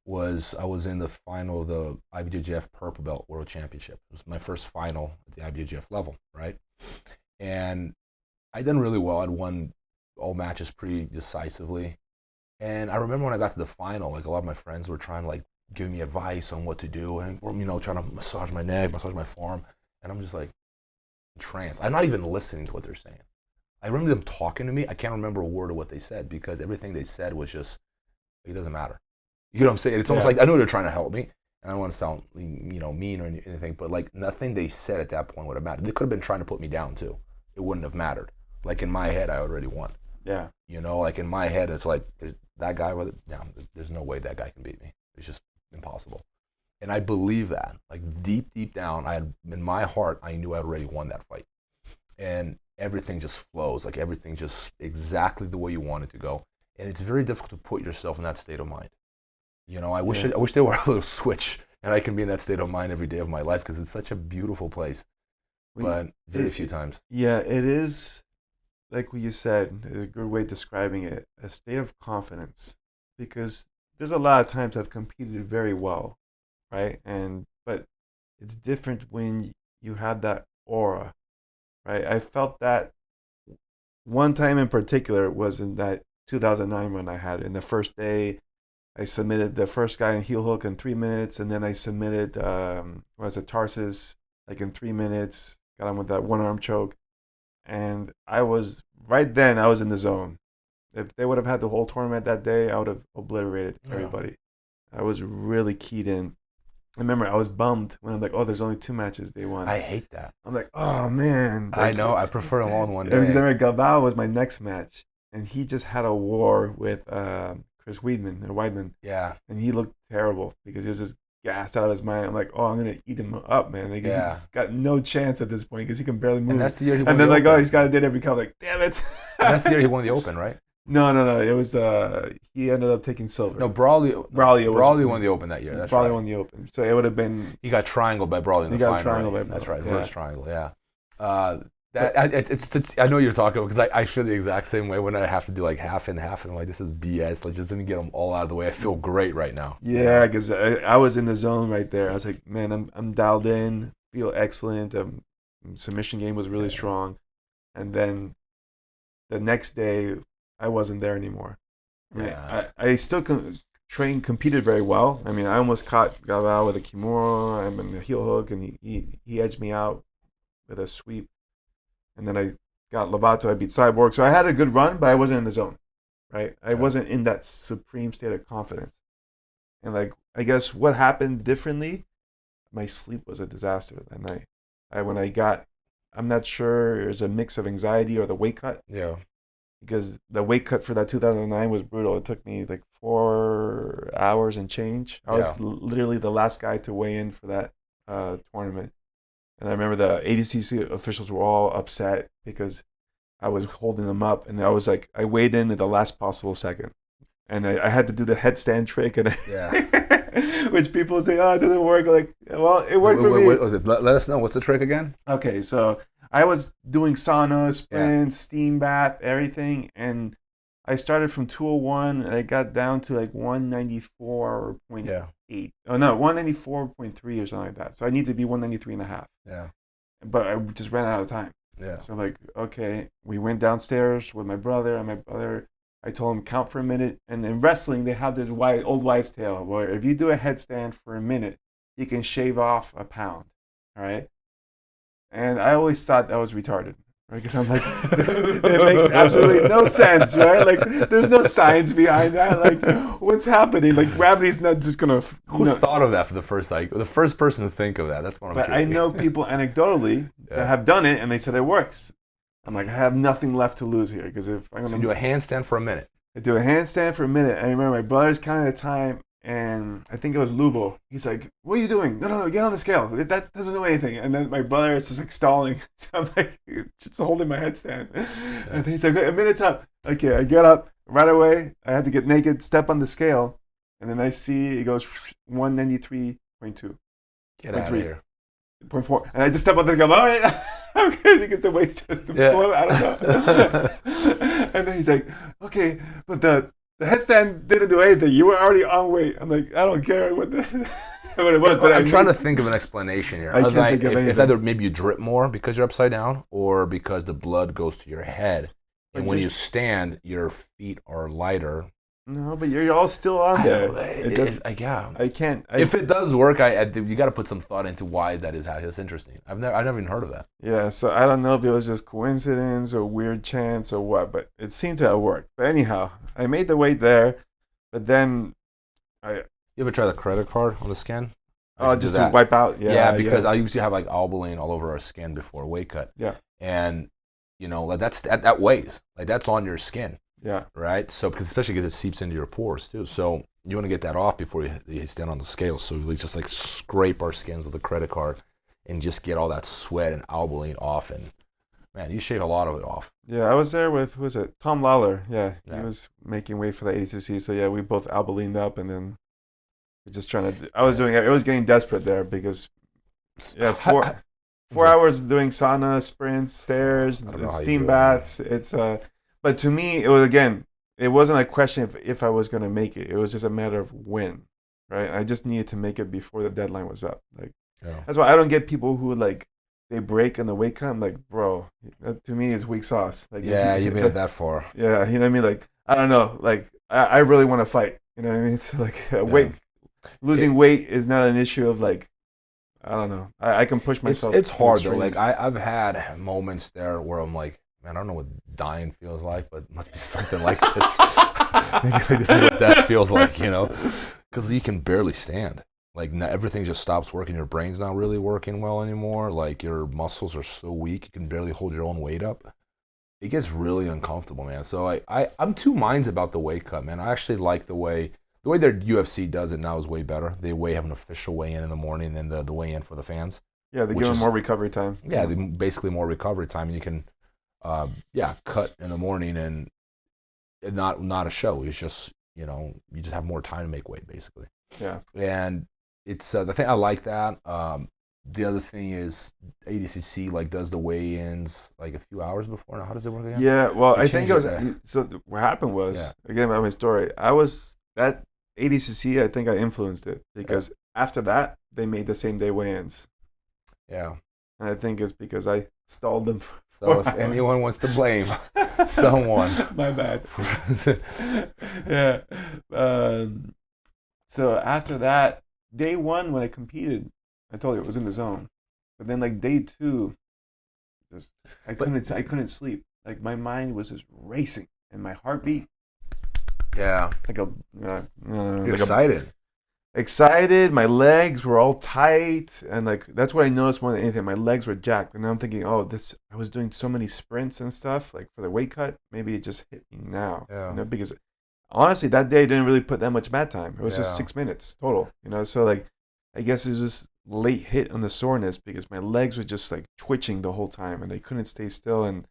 was I was in the final of the IBJJF Purple Belt World Championship. It was my first final at the IBJJF level, right? And I'd done really well. I'd won all matches pretty decisively. And I remember when I got to the final, like a lot of my friends were trying to like give me advice on what to do and, you know, trying to massage my neck, massage my forearm. And I'm just like entranced. I'm not even listening to what they're saying. I remember them talking to me. I can't remember a word of what they said because everything they said was just, it doesn't matter. You know what I'm saying? It's almost like I know they're trying to help me, and I don't want to sound, you know, mean or anything, but like nothing they said at that point would have mattered. They could have been trying to put me down too. It wouldn't have mattered. Like in my head, I already won. Yeah. You know, like in my head, it's like there's that guy. There's no way that guy can beat me. It's just impossible. And I believe that. Like deep down, in my heart, I knew I already won that fight. And everything just flows. Like everything just exactly the way you want it to go. And it's very difficult to put yourself in that state of mind. You know, I wish there were a little switch and I can be in that state of mind every day of my life because it's such a beautiful place. But very few times. Yeah, it is, like what you said, is a good way of describing it, a state of confidence. Because there's a lot of times I've competed very well, right? But it's different when you have that aura, right? I felt that one time in particular was in that 2009 when I had it. In the first day, I submitted the first guy in heel hook in 3 minutes, and then I submitted Tarsus like in 3 minutes. Got him with that one arm choke, and I was in the zone. If they would have had the whole tournament that day, I would have obliterated everybody. I was really keyed in. I remember I was bummed when I'm like, oh, there's only 2 matches they won. I hate that. I'm like, oh man. I know. I prefer them all in one day. Because I remember Gabao was my next match, and he just had a war with Chris Weidman. Yeah. And he looked terrible because he was just gassed out of his mind. I'm like, oh, I'm going to eat him up, man. Like, he's got no chance at this point because he can barely move. And that's the year he won and then, the like, Open. oh, he's got to do every count. Like, damn it. And that's the year he won the Open, right? No. It was, he ended up taking silver. No, Brawley won the Open that year. That's Brawley right. won the Open. So it would have been. He got triangled by Brawley in the final. Triangled by That's Brawley. right. Reverse triangle, yeah. I know you're talking about because I feel the exact same way when I have to do like half and half and I'm like, this is BS. Like, just let me get them all out of the way. I feel great right now. Yeah, because I was in the zone right there. I was like, man, I'm dialed in, feel excellent. Submission game was really strong. And then the next day, I wasn't there anymore. I mean, I still competed very well. I mean, I almost caught Gabao with a Kimura. I'm in the heel hook, and he edged me out with a sweep. And then I got Lovato, I beat Cyborg. So I had a good run, but I wasn't in the zone, right? I wasn't in that supreme state of confidence. And, like, I guess what happened differently, my sleep was a disaster that night. I'm not sure it was a mix of anxiety or the weight cut. Yeah. Because the weight cut for that 2009 was brutal. It took me like 4 hours and change. I was literally the last guy to weigh in for that tournament. And I remember the ADCC officials were all upset because I was holding them up. And I was like, I weighed in at the last possible second. And I had to do the headstand trick. And which people say, oh, it doesn't work. Like, well, it worked for me. What was it? Let us know. What's the trick again? Okay, so I was doing sauna, sprints, steam bath, everything. And I started from 201 and I got down to like 194.8. Oh, no, 194.3 or something like that. So I need to be 193 and a half. Yeah. But I just ran out of time. Yeah. So I'm like, okay, we went downstairs with my brother, and my brother, I told him count for a minute. And in wrestling, they have this old wives' tale where if you do a headstand for a minute, you can shave off a pound. All right. And I always thought that was retarded. Right? Because I'm like, it makes absolutely no sense, right? Like, there's no science behind that. Like, what's happening? Like, gravity's not just gonna. Who thought of that for the first person to think of that? That's what I'm But curious. I know people anecdotally that have done it, and they said it works. I'm like, I have nothing left to lose here because if I'm gonna do a handstand for a minute. I do a handstand for a minute. I remember my brother's counting the time, and I think it was Lubo. He's like, "What are you doing? No, get on the scale. That doesn't do anything." And then my brother is just like stalling. So I'm like, just holding my headstand. And he's like, "A minute's up." Okay, I get up right away. I had to get naked, step on the scale, and then I see it goes 193.2. Get out of here. 0.4. And I just step on the scale. All right. Okay, because the weight's just below. I don't know. And then he's like, "Okay, but the headstand didn't do anything. You were already on weight." I'm like, "I don't care what it was." But I'm trying to think of an explanation here. I can't think of anything. If either maybe you drip more because you're upside down, or because the blood goes to your head, and when you stand, your feet are lighter. No, but you're all still on there. I can't. If it does work, you got to put some thought into why that is. That's interesting. I've never even heard of that. Yeah, so I don't know if it was just coincidence or weird chance or what, but it seemed to have worked. But anyhow, I made the weight there, but then You ever try the credit card on the skin? Oh, just to wipe out. Yeah, because I used to have like alkaline all over our skin before a weight cut. Yeah, and like that weighs, like that's on your skin. Yeah. Right. So especially because it seeps into your pores too. So you want to get that off before you stand on the scale. So we just like scrape our skins with a credit card and just get all that sweat and alkaline off. And man, you shave a lot of it off. Yeah, I was there with, who was it? Tom Lawler. Yeah, he was making weight for the ADCC. So yeah, we both alkalined up, and then we're just trying to. I was getting desperate there because 4 hours doing sauna, sprints, stairs, steam baths. It's But to me, it wasn't a question if I was going to make it. It was just a matter of when, right? I just needed to make it before the deadline was up. That's why I don't get people who they break in the weight cut. I'm like, bro, that to me is weak sauce. Like, yeah, you made it that far. Yeah, you know what I mean? Like, I don't know. Like, I really want to fight. You know what I mean? It's like losing weight is not an issue of like, I don't know. I can push myself. It's hard though. Like I've had moments there where I'm like, man, I don't know what dying feels like, but it must be something like this. Maybe like this is what death feels like, because you can barely stand. Like everything just stops working. Your brain's not really working well anymore. Like your muscles are so weak, you can barely hold your own weight up. It gets really uncomfortable, man. So I'm two minds about the weight cut, man. I actually like the way their UFC does it now is way better. They have an official weigh-in in the morning and then the weigh-in for the fans. Yeah, they give them more recovery time. Yeah, basically more recovery time, and you can cut in the morning and not a show. It's just you just have more time to make weight basically. Yeah, and it's the thing I like that. The other thing is ADCC does the weigh-ins like a few hours before. Now, how does it work again? Yeah, well, I think it was so. What happened was again about my story. I was that ADCC. I think I influenced it because after that they made the same day weigh-ins. Yeah, and I think it's because I stalled them. So if anyone wants to blame someone, my bad. Yeah. So after that, day one when I competed, I told you it was in the zone. But then day two, I couldn't sleep. Like my mind was just racing and my heartbeat. Yeah. You're excited. Excited, my legs were all tight, and that's what I noticed more than anything. My legs were jacked, and I'm thinking, I was doing so many sprints and stuff for the weight cut. Maybe it just hit me now, because honestly, that day didn't really put that much mat time. It was just 6 minutes total, So I guess it was just late hit on the soreness because my legs were just twitching the whole time, and I couldn't stay still, and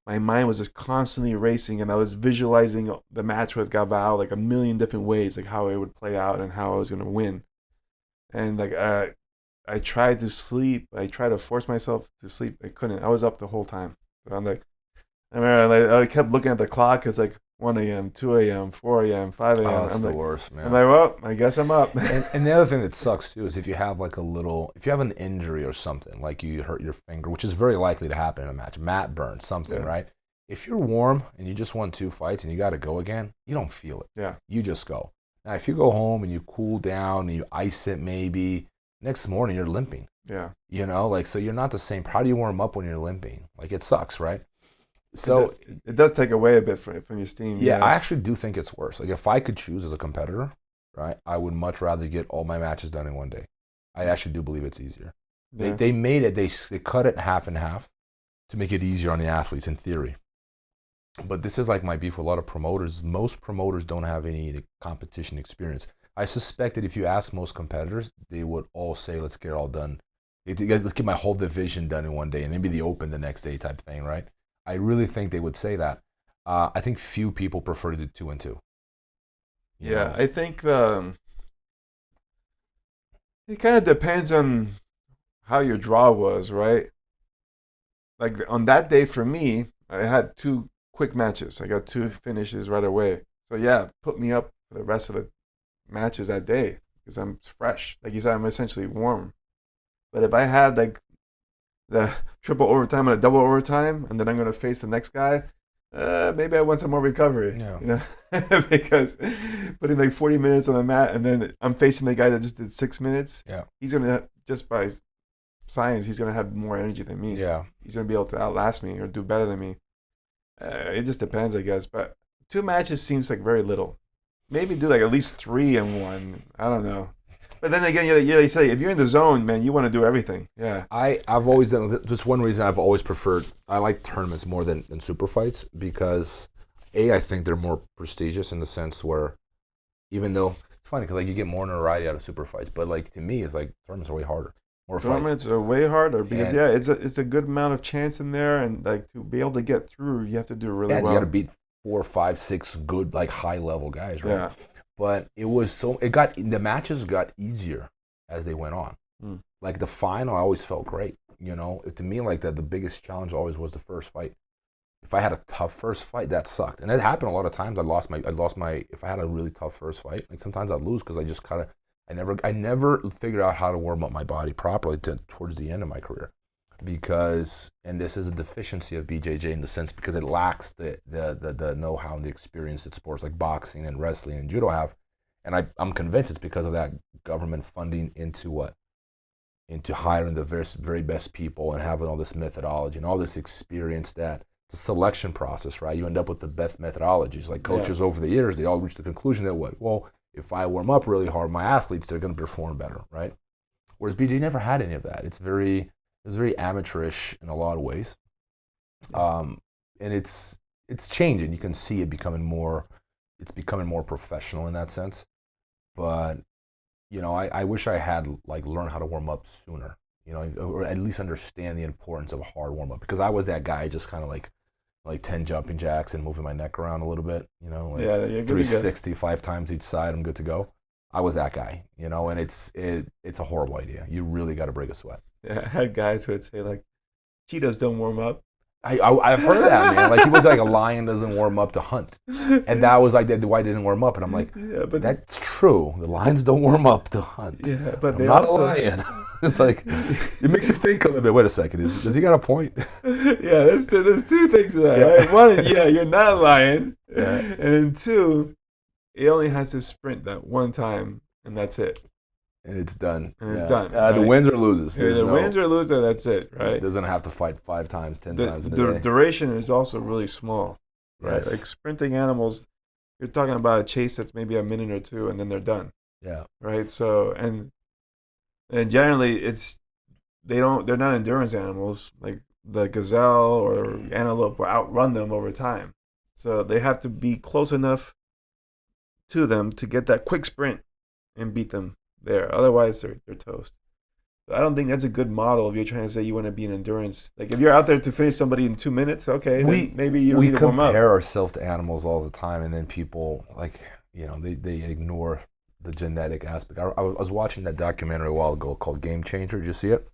my mind was just constantly racing, and I was visualizing the match with Gavao a million different ways, how it would play out and how I was going to win. And I tried to sleep. I tried to force myself to sleep. I couldn't. I was up the whole time. So I kept looking at the clock. It's 1 a.m., 2 a.m., 4 a.m., 5 a.m. Oh, that's the worst, man. I'm well, I guess I'm up. and the other thing that sucks too is if you have if you have an injury or something, like you hurt your finger, which is very likely to happen in a match, mat burn, something, right? If you're warm and you just won 2 fights and you got to go again, you don't feel it. Yeah. You just go. Now, if you go home and you cool down and you ice it maybe, Next morning you're limping. Yeah. You know, like, so you're not the same. How do you warm up when you're limping? Like, it sucks, right? So it does take away a bit from your steam. Yeah, I actually do think it's worse. Like, if I could choose as a competitor, right, I would much rather get all my matches done in one day. I actually do believe it's easier. Yeah. They made it, they cut it half and half to make it easier on the athletes in theory. But this is like my beef with a lot of promoters. Most promoters don't have any competition experience. I suspect that if you ask most competitors, they would all say, let's get it all done. Let's get my whole division done in one day, and maybe the open the next day type thing, right? I really think they would say that. I think few people prefer to do 2 and 2. Yeah, I think it kind of depends on how your draw was, right? Like on that day for me, I had 2 quick matches. I got 2 finishes right away. So yeah, put me up for the rest of the matches that day because I'm fresh. Like you said, I'm essentially warm. But if I had like the triple overtime and a double overtime, and then I'm going to face the next guy, maybe I want some more recovery. Yeah. You know, because putting like 40 minutes on the mat, and then I'm facing the guy that just did 6 minutes. Yeah. He's going to, just by science, he's going to have more energy than me. Yeah. He's going to be able to outlast me or do better than me. It just depends, I guess. But 2 matches seems like very little. Maybe do like at least 3 in one. I don't know. But then again, you say if you're in the zone, man, you want to do everything. Yeah. I've always done, just one reason I've always preferred, I like tournaments more than super fights because, I think they're more prestigious in the sense where, even though, it's funny because like you get more notoriety out of super fights, but like to me, it's like tournaments are way harder. More tournaments fights. are way harder because it's a good amount of chance in there, and like to be able to get through, you have to do really well. You got to beat 4, 5, 6 good like high level guys, right? Yeah. But the matches got easier as they went on. Like the final, I always felt great. You know, to me, like the biggest challenge always was the first fight. If I had a tough first fight, that sucked, and it happened a lot of times. I lost my. If I had a really tough first fight, like sometimes I'd lose because I just kind of, I never figured out how to warm up my body properly towards the end of my career. Because, and this is a deficiency of BJJ in the sense because it lacks the know-how and the experience that sports like boxing and wrestling and judo have, and I'm convinced it's because of that government funding into hiring the very, very best people and having all this methodology and all this experience that it's a selection process, right? You end up with the best methodologies. Like coaches over the years, they all reach the conclusion that if I warm up really hard, my athletes, they're going to perform better, right? Whereas BJJ never had any of that. It was very amateurish in a lot of ways, and it's changing. You can see it becoming more professional in that sense. But you know, I wish I had like learned how to warm up sooner. You know, or at least understand the importance of a hard warm up because I was that guy just kind of like 10 jumping jacks and moving my neck around a little bit. You know, like 360 5 times each side. I'm good to go. I was that guy. You know, and it's a horrible idea. You really got to break a sweat. Yeah, I had guys who would say like, cheetahs don't warm up. I've heard that, man. Like people say like a lion doesn't warm up to hunt, and that was like why they didn't warm up, and I'm like, yeah, but that's true. The lions don't warm up to hunt. Yeah, but I'm not a lion. It's like it makes you think a little bit. Wait a second, does he got a point? Yeah, there's 2 things to that. Right? One, you're not a lion, and 2, it only has to sprint that one time, and that's it. And it's done. It's done. Right? The wins or loses. Wins or loses, that's it, right? It doesn't have to fight 5 times, 10 times in a day. The duration is also really small, right? Yes. Like sprinting animals, you're talking about a chase that's maybe a minute or 2, and then they're done. Yeah. Right. So and generally they're not endurance animals. Like the gazelle or antelope will outrun them over time. So they have to be close enough to them to get that quick sprint and beat them there. Otherwise, they're toast. So I don't think that's a good model if you're trying to say you want to be an endurance. Like if you're out there to finish somebody in 2 minutes, okay, maybe you don't need to warm up. We compare ourselves to animals all the time, and then people they ignore the genetic aspect. I was watching that documentary a while ago called Game Changer. Did you see it?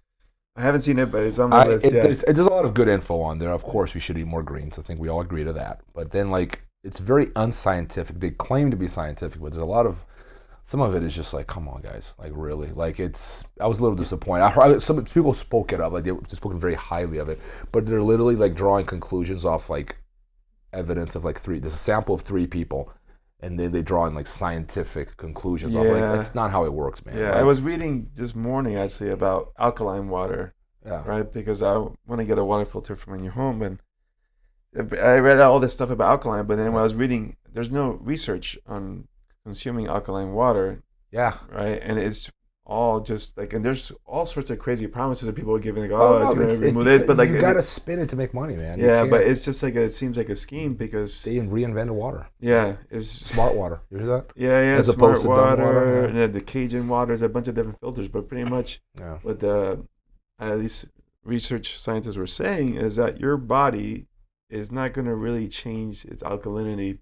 I haven't seen it, but it's on my list. There's a lot of good info on there. Of course, we should eat more greens. I think we all agree to that. But then it's very unscientific. They claim to be scientific, but there's a lot of some of it is just like, come on, guys, like really, like I was a little disappointed. I heard some people spoke it up, like they spoken very highly of it, but they're literally like drawing conclusions off like evidence of like 3. There's a sample of 3 people, and they draw in like scientific conclusions. Like, that's not how it works, man. Yeah, Like, I was reading this morning actually about alkaline water, right? Because I want to get a water filter for my new home, and I read all this stuff about alkaline, but then when I was reading, there's no research on consuming alkaline water. Yeah. Right, and it's all just like, and there's all sorts of crazy promises that people are giving, like, oh, it's gonna remove this, but like you gotta spin it to make money, man. Yeah, but it's just like it seems like a scheme because they reinvented water. Yeah, it's smart water. You hear that? Yeah, as smart opposed to water, and the Cajun water. There's a bunch of different filters, but pretty much what the at least research scientists were saying is that your body is not going to really change its alkalinity,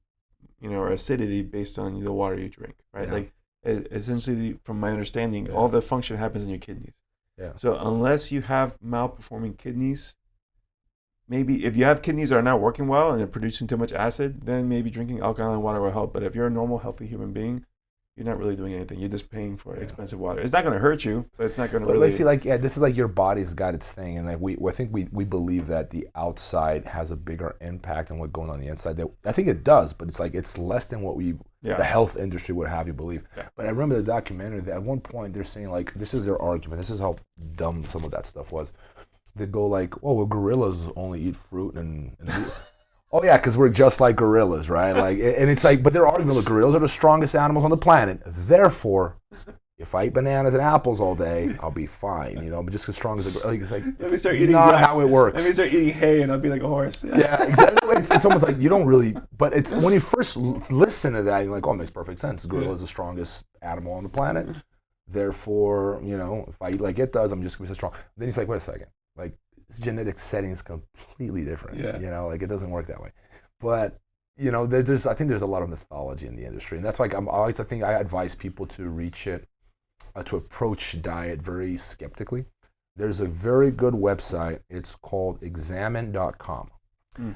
or acidity based on the water you drink, right? Like essentially, from my understanding, all the function happens in your kidneys. Yeah. So unless you have malperforming kidneys, maybe if you have kidneys that are not working well and they're producing too much acid, then maybe drinking alkaline water will help. But if you're a normal, healthy human being, you're not really doing anything. You're just paying for expensive water. It's not going to hurt you, but it's not going to really. But see, this is like your body's got its thing, and like I think we believe that the outside has a bigger impact than what's going on the inside. I think it does, but it's like it's less than what the health industry would have you believe. Yeah. But I remember the documentary that at one point they're saying, like, this is their argument. This is how dumb some of that stuff was. They go like, oh, well, gorillas only eat fruit and meat. Oh yeah, because we're just like gorillas, right? Like, and it's like, but their argument: look, gorillas are the strongest animals on the planet. Therefore, if I eat bananas and apples all day, I'll be fine. But just as strong as a gorilla. It's like, let me start eating not how it works. Let me start eating hay, and I'll be like a horse. Yeah, exactly. It's almost like you don't really. But it's when you first listen to that, you're like, oh, it makes perfect sense. The gorilla is the strongest animal on the planet. Therefore, if I eat like it does, I'm just gonna be so strong. Then he's like, wait a second, like. Genetic setting is completely different. Yeah. Like it doesn't work that way. But I think there's a lot of mythology in the industry, and that's like I think I advise people to approach diet very skeptically. There's a very good website. It's called examine.com.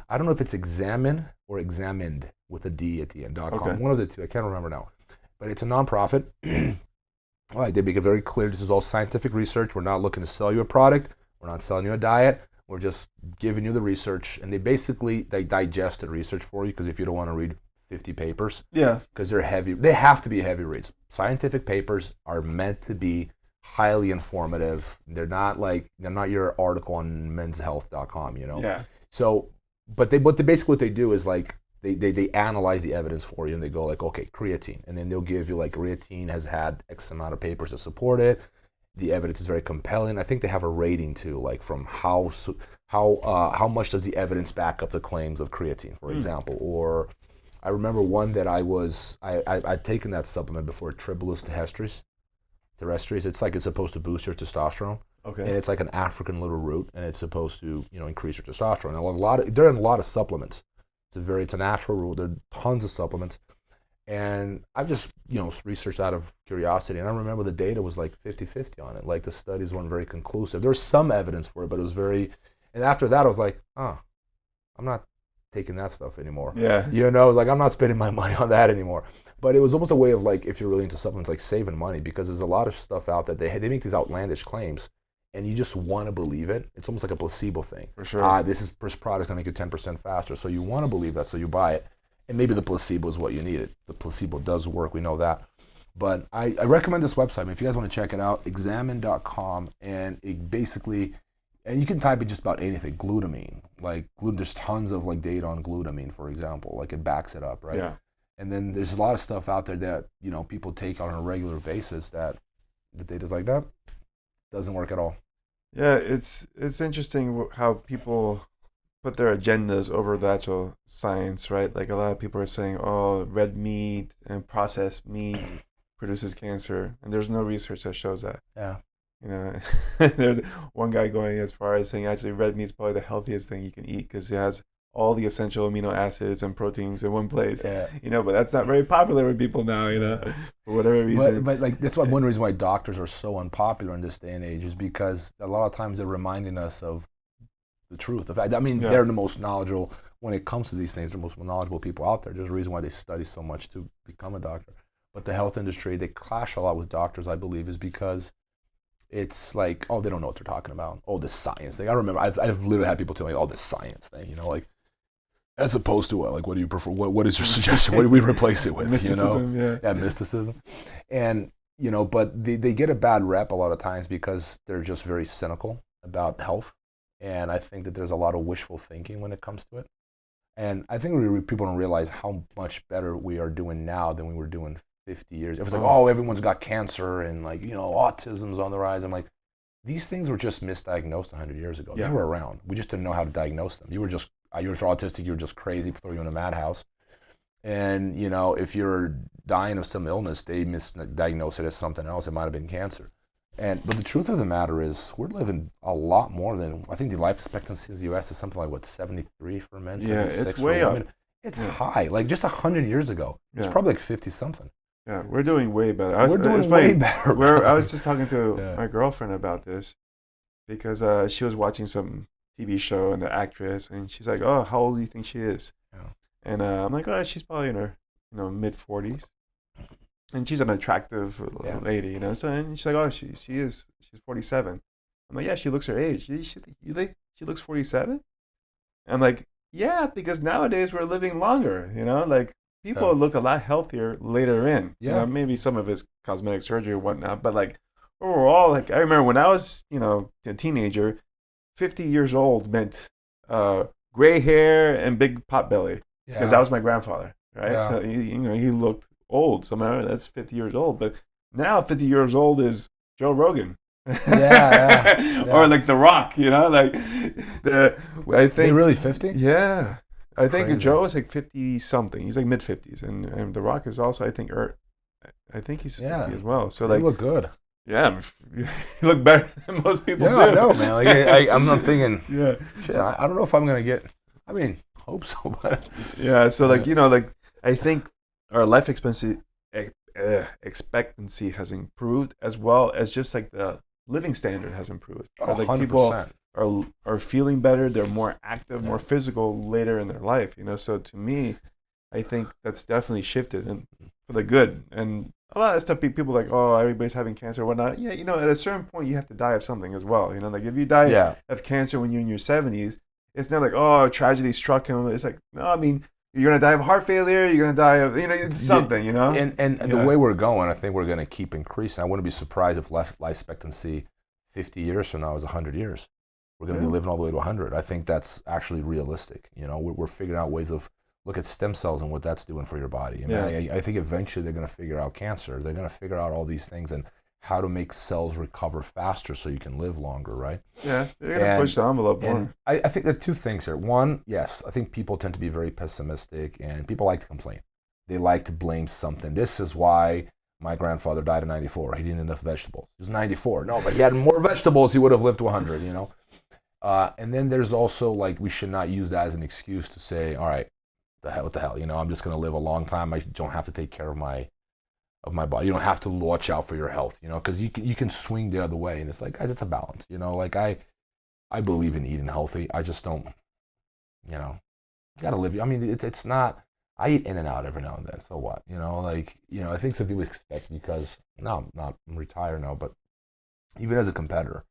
I don't know if it's examine or examined with a D at the end. .com. Okay. One of the two. I can't remember now. But it's a nonprofit. All right, they make it very clear. This is all scientific research. We're not looking to sell you a product. We're not selling you a diet. We're just giving you the research. And they digest the research for you, because if you don't want to read 50 papers, because they're heavy, they have to be heavy reads. Scientific papers are meant to be highly informative. They're not your article on menshealth.com, Yeah. So, but what they do is like, they analyze the evidence for you, and they go like, okay, creatine. And then they'll give you like, creatine has had X amount of papers to support it. The evidence is very compelling. I think they have a rating too, like from how much does the evidence back up the claims of creatine, for example. Or I remember one that I'd taken that supplement before, Tribulus terrestris. It's like it's supposed to boost your testosterone. Okay. And it's like an African little root, and it's supposed to increase your testosterone. And there are a lot of supplements. It's a natural root. There are tons of supplements. And I've just, researched out of curiosity. And I remember the data was like 50-50 on it. Like the studies weren't very conclusive. There's some evidence for it, but it was and after that I was like, I'm not taking that stuff anymore. Yeah. Like I'm not spending my money on that anymore. But it was almost a way of like, if you're really into supplements, like saving money, because there's a lot of stuff out there. They make these outlandish claims, and you just want to believe it. It's almost like a placebo thing. For sure. This product's going to make you 10% faster. So you want to believe that, so you buy it. And maybe the placebo is what you needed. The placebo does work. We know that. But I recommend this website. If you guys want to check it out, examine.com. And it basically, and you can type in just about anything. Glutamine. There's tons of data on glutamine, for example. Like it backs it up, right? Yeah. And then there's a lot of stuff out there that, people take on a regular basis that the data's like that. Doesn't work at all. Yeah, it's interesting how people put their agendas over the actual science, right? Like a lot of people are saying, oh, red meat and processed meat produces cancer, and there's no research that shows that. Yeah. There's one guy going as far as saying actually red meat is probably the healthiest thing you can eat, because it has all the essential amino acids and proteins in one place. Yeah. But that's not very popular with people now, for whatever reason. But that's one reason why doctors are so unpopular in this day and age, is because a lot of times they're reminding us of the truth. They're the most knowledgeable when it comes to these things. They're the most knowledgeable people out there. There's a reason why they study so much to become a doctor. But the health industry, they clash a lot with doctors, I believe, is because it's like, oh, they don't know what they're talking about. Oh, this science thing. I remember I've literally had people tell me, oh, this science thing, As opposed to what? Like, what do you prefer? What is your suggestion? What do we replace it with? Mysticism, Yeah, mysticism. And, but they get a bad rep a lot of times because they're just very cynical about health. And I think that there's a lot of wishful thinking when it comes to it. And I think people don't realize how much better we are doing now than we were doing 50 years. It was like, everyone's got cancer and like, autism's on the rise. I'm like, these things were just misdiagnosed 100 years ago. Yeah. They were around. We just didn't know how to diagnose them. You were autistic, you were just crazy, throw you in a madhouse. And, if you're dying of some illness, they misdiagnose it as something else. It might have been cancer. But the truth of the matter is, we're living a lot more than, I think the life expectancy in the U.S. is something like, 73 for men, 76 it's way for women. Up. It's high. Like, just 100 years ago, it's probably like 50-something. Yeah, we're doing way better. We're doing way better. I was just talking to my girlfriend about this because she was watching some TV show and the actress, and she's like, "Oh, how old do you think she is?" Yeah. And I'm like, "Oh, she's probably in her, mid 40s." And she's an attractive lady, So and she's like, "Oh, she's 47." I'm like, "Yeah, she looks her age. You think she looks 47?" I'm like, "Yeah, because nowadays we're living longer, like." People look a lot healthier later in. Yeah. Maybe some of it's cosmetic surgery or whatnot, but like overall, like I remember when I was, a teenager, 50 years old meant gray hair and big pot belly because that was my grandfather, right? Yeah. So he looked old. So that's 50 years old, but now 50 years old is Joe Rogan. Yeah. Or like The Rock, like I think they really 50? Yeah. I think Joe is like 50-something. He's like mid-50s. And The Rock is also, I think he's 50 as well. So they look good. Yeah. You look better than most people do. Yeah, I know, man. Like, I'm not thinking, shit, I don't know if I'm going to get, hope so. But yeah, so like, I think our life expectancy has improved as well as just like the living standard has improved. Like 100%. People are feeling better, they're more active, more physical later in their life, So to me, I think that's definitely shifted and for the good. And a lot of stuff, people like, oh, everybody's having cancer or whatnot. Yeah, at a certain point, you have to die of something as well. Like if you die of cancer when you're in your 70s, it's not like, oh, tragedy struck him. It's like, no, you're going to die of heart failure, you're going to die of, something, And the way we're going, I think we're going to keep increasing. I wouldn't be surprised if life expectancy 50 years from now is 100 years. We're going to be living all the way to 100. I think that's actually realistic. We're figuring out ways of look at stem cells and what that's doing for your body. I think eventually they're going to figure out cancer. They're going to figure out all these things and how to make cells recover faster so you can live longer, right? Yeah, they're going to push the envelope more. I think there are two things here. One, yes, I think people tend to be very pessimistic and people like to complain. They like to blame something. This is why my grandfather died at 94. He didn't eat enough vegetables. He was 94. No, but he had more vegetables, he would have lived to 100, And then there's also like we should not use that as an excuse to say, all right, what the hell, I'm just going to live a long time. I don't have to take care of my body. You don't have to watch out for your health, because you can swing the other way. And it's like, guys, it's a balance, Like I believe in eating healthy. I just don't, you got to live. It's not. I eat in and out every now and then. So what, I think some people expect because I'm retired now, but even as a competitor,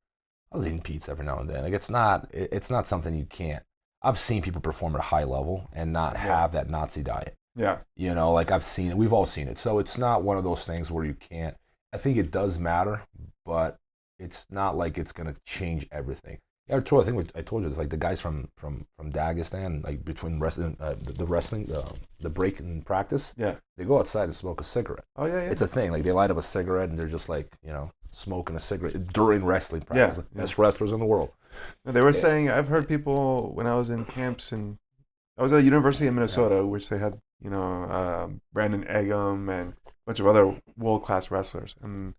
I was eating pizza every now and then. Like it's not something you can't. I've seen people perform at a high level and not have that Nazi diet. Yeah. I've seen it. We've all seen it. So it's not one of those things where you can't. I think it does matter, but it's not like it's going to change everything. Yeah, I told you, it's like the guys from Dagestan, like between wrestling, the break in practice. Yeah. They go outside and smoke a cigarette. Oh yeah. It's a thing. Like they light up a cigarette and they're just like, smoking a cigarette during wrestling practice. Yeah. Best wrestlers in the world. They were saying, I've heard people when I was in camps and I was at the University of Minnesota, which they had, Brandon Eggum and a bunch of other world-class wrestlers. And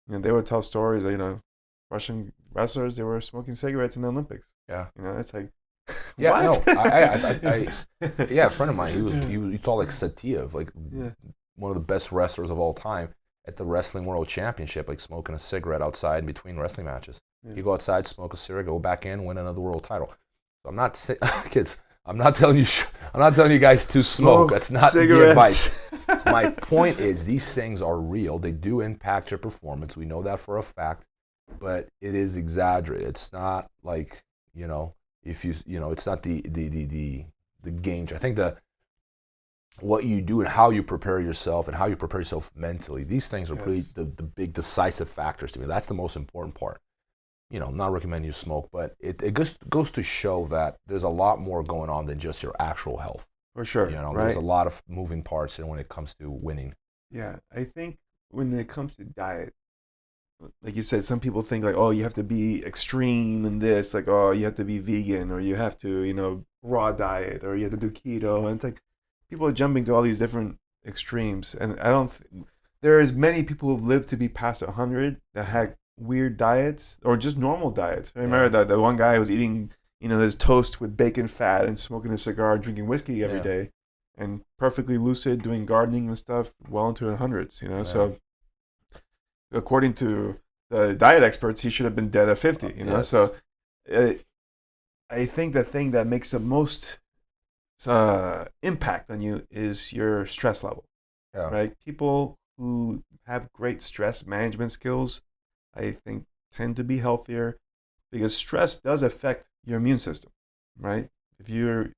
they would tell stories that, Russian wrestlers, they were smoking cigarettes in the Olympics. Yeah. It's like, yeah, what? No, a friend of mine, he thought like Satiev, like one of the best wrestlers of all time, at the Wrestling World Championship, like smoking a cigarette outside in between wrestling matches. Yeah. You go outside, smoke a cigarette, go back in, win another world title. So I'm not kids. I'm not telling you guys to smoke. That's not cigarettes. The advice. My point is, these things are real. They do impact your performance. We know that for a fact. But it is exaggerated. It's not like, if you, it's not the the game. I think what you do and how you prepare yourself and how you prepare yourself mentally, these things are pretty the big decisive factors to me. That's the most important part. You know, not recommending you smoke, but it goes to show that there's a lot more going on than just your actual health. For sure. You know, right? There's a lot of moving parts when it comes to winning. Yeah, I think when it comes to diet, like you said, some people think like, oh, you have to be extreme in this, like, oh, you have to be vegan, or you have to, you know, raw diet, or you have to do keto, and it's like people are jumping to all these different extremes, and I don't. There is many people who've lived to be past 100 that had weird diets or just normal diets. I remember that the one guy was eating, you know, his toast with bacon fat and smoking a cigar, drinking whiskey every day, and perfectly lucid, doing gardening and stuff, well into the hundreds. You know, so according to the diet experts, he should have been dead at 50. You know, so I think the thing that makes the most impact on you is your stress level. Right? People who have great stress management skills, I think, tend to be healthier because stress does affect your immune system, right? If you're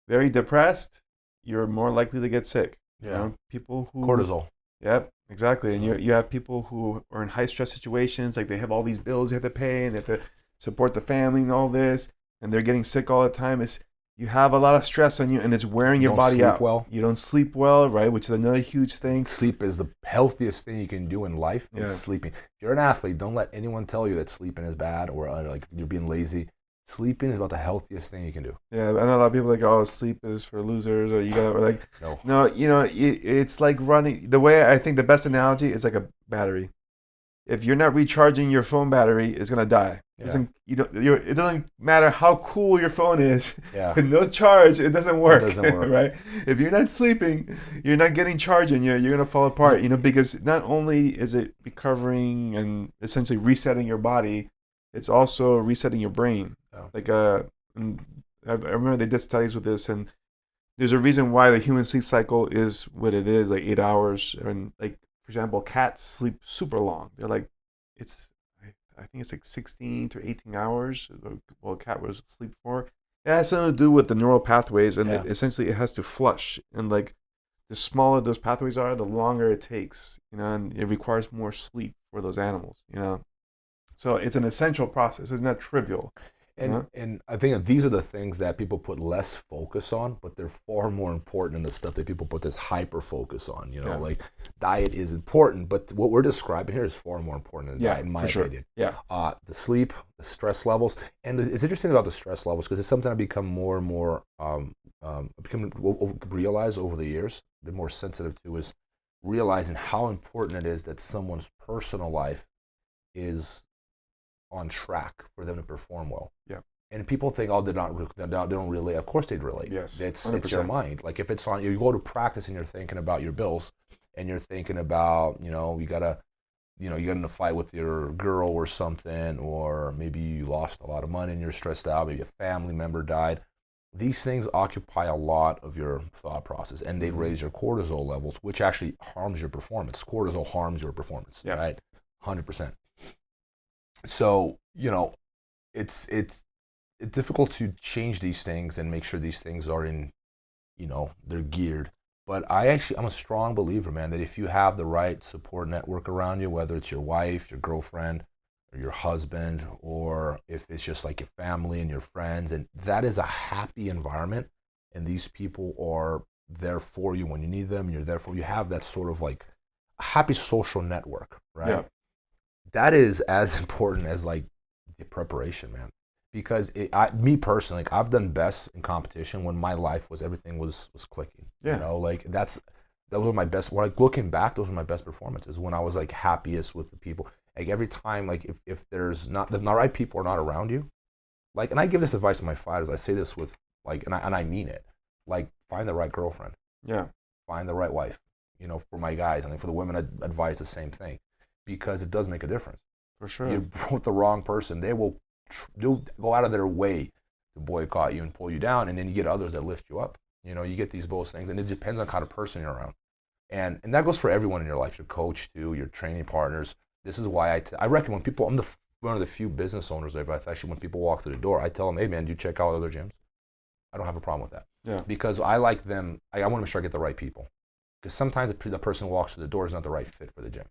very depressed, you're more likely to get sick. Yeah. You know, people who cortisol. Yep, exactly. And you have people who are in high stress situations, like they have all these bills you have to pay and they have to support the family and all this, and they're getting sick all the time. You have a lot of stress on you, and it's wearing your body out. You don't sleep well, right? Which is another huge thing. Sleep is the healthiest thing you can do in life. Is sleeping. If you're an athlete, don't let anyone tell you that sleeping is bad or like you're being lazy. Sleeping is about the healthiest thing you can do. Yeah, I know a lot of people are like, oh, sleep is for losers, or you gotta like. No, you know, it's like running. The way I think the best analogy is like a battery. If you're not recharging your phone battery, it's gonna die. It doesn't matter how cool your phone is. With no charge, it doesn't work. Right? If you're not sleeping, you're not getting charged, and you're gonna fall apart. You know, because not only is it recovering and essentially resetting your body, it's also resetting your brain. Like and I remember they did studies with this, and there's a reason why the human sleep cycle is what it is, like 8 hours, and like. For example, cats sleep super long. They're like, I think it's like 16 to 18 hours. Well, a cat was asleep for. It has something to do with the neural pathways, and essentially it has to flush. And like, the smaller those pathways are, the longer it takes. You know, and it requires more sleep for those animals. You know, so it's an essential process. It's not trivial. And I think that these are the things that people put less focus on, but they're far more important than the stuff that people put this hyper focus on. You know, like diet is important, but what we're describing here is far more important than diet, in my opinion. The sleep, the stress levels, and it's interesting about the stress levels because it's something I've become more and more realize over the years, been more sensitive to, is realizing how important it is that someone's personal life is on track for them to perform well. And people think, oh, they don't relate. Of course they'd relate. Yes, it's your mind. Like if it's on, you go to practice and you're thinking about your bills, and you're thinking about, you got in a fight with your girl or something, or maybe you lost a lot of money and you're stressed out. Maybe a family member died. These things occupy a lot of your thought process, and they raise your cortisol levels, which actually harms your performance. Cortisol harms your performance, right? 100%. So, it's difficult to change these things and make sure these things are in, they're geared. But I'm a strong believer, man, that if you have the right support network around you, whether it's your wife, your girlfriend, or your husband, or if it's just like your family and your friends, and that is a happy environment, and these people are there for you when you need them, and you're there for you have that sort of like a happy social network, right? That is as important as like the preparation, man. Because me personally, like I've done best in competition when my life everything was clicking. Like that was my best. When looking back, those were my best performances when I was like happiest with the people. Like every time, like if there's not the right people are not around you, like, and I give this advice to my fighters. I say this with like, and I mean it. Like find the right girlfriend. Find the right wife. For my guys, and for the women, I advise the same thing, because it does make a difference. For sure. You're with the wrong person, they'll go out of their way to boycott you and pull you down, and then you get others that lift you up. You get both things, and it depends on the kind of person you're around, and that goes for everyone in your life, your coach too, your training partners. This is why I reckon when people, I'm one of the few business owners that actually, when people walk through the door, I tell them, hey man, do you check out other gyms? I don't have a problem with that. Yeah. Because I like them. I want to make sure I get the right people. Because sometimes the person who walks through the door is not the right fit for the gym.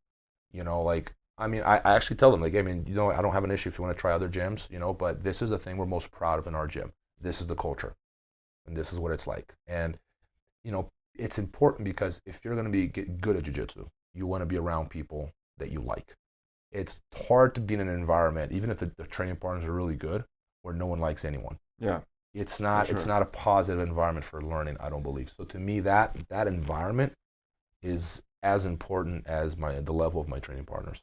You know, like, I mean, I actually tell them, like, I mean, you know, I don't have an issue if you want to try other gyms, you know, but this is the thing we're most proud of in our gym. This is the culture. And this is what it's like. And, you know, it's important because if you're going to get good at jiu-jitsu, you want to be around people that you like. It's hard to be in an environment, even if the training partners are really good, where no one likes anyone. Yeah. It's not a positive environment for learning, I don't believe. So to me, that environment is as important as the level of my training partners.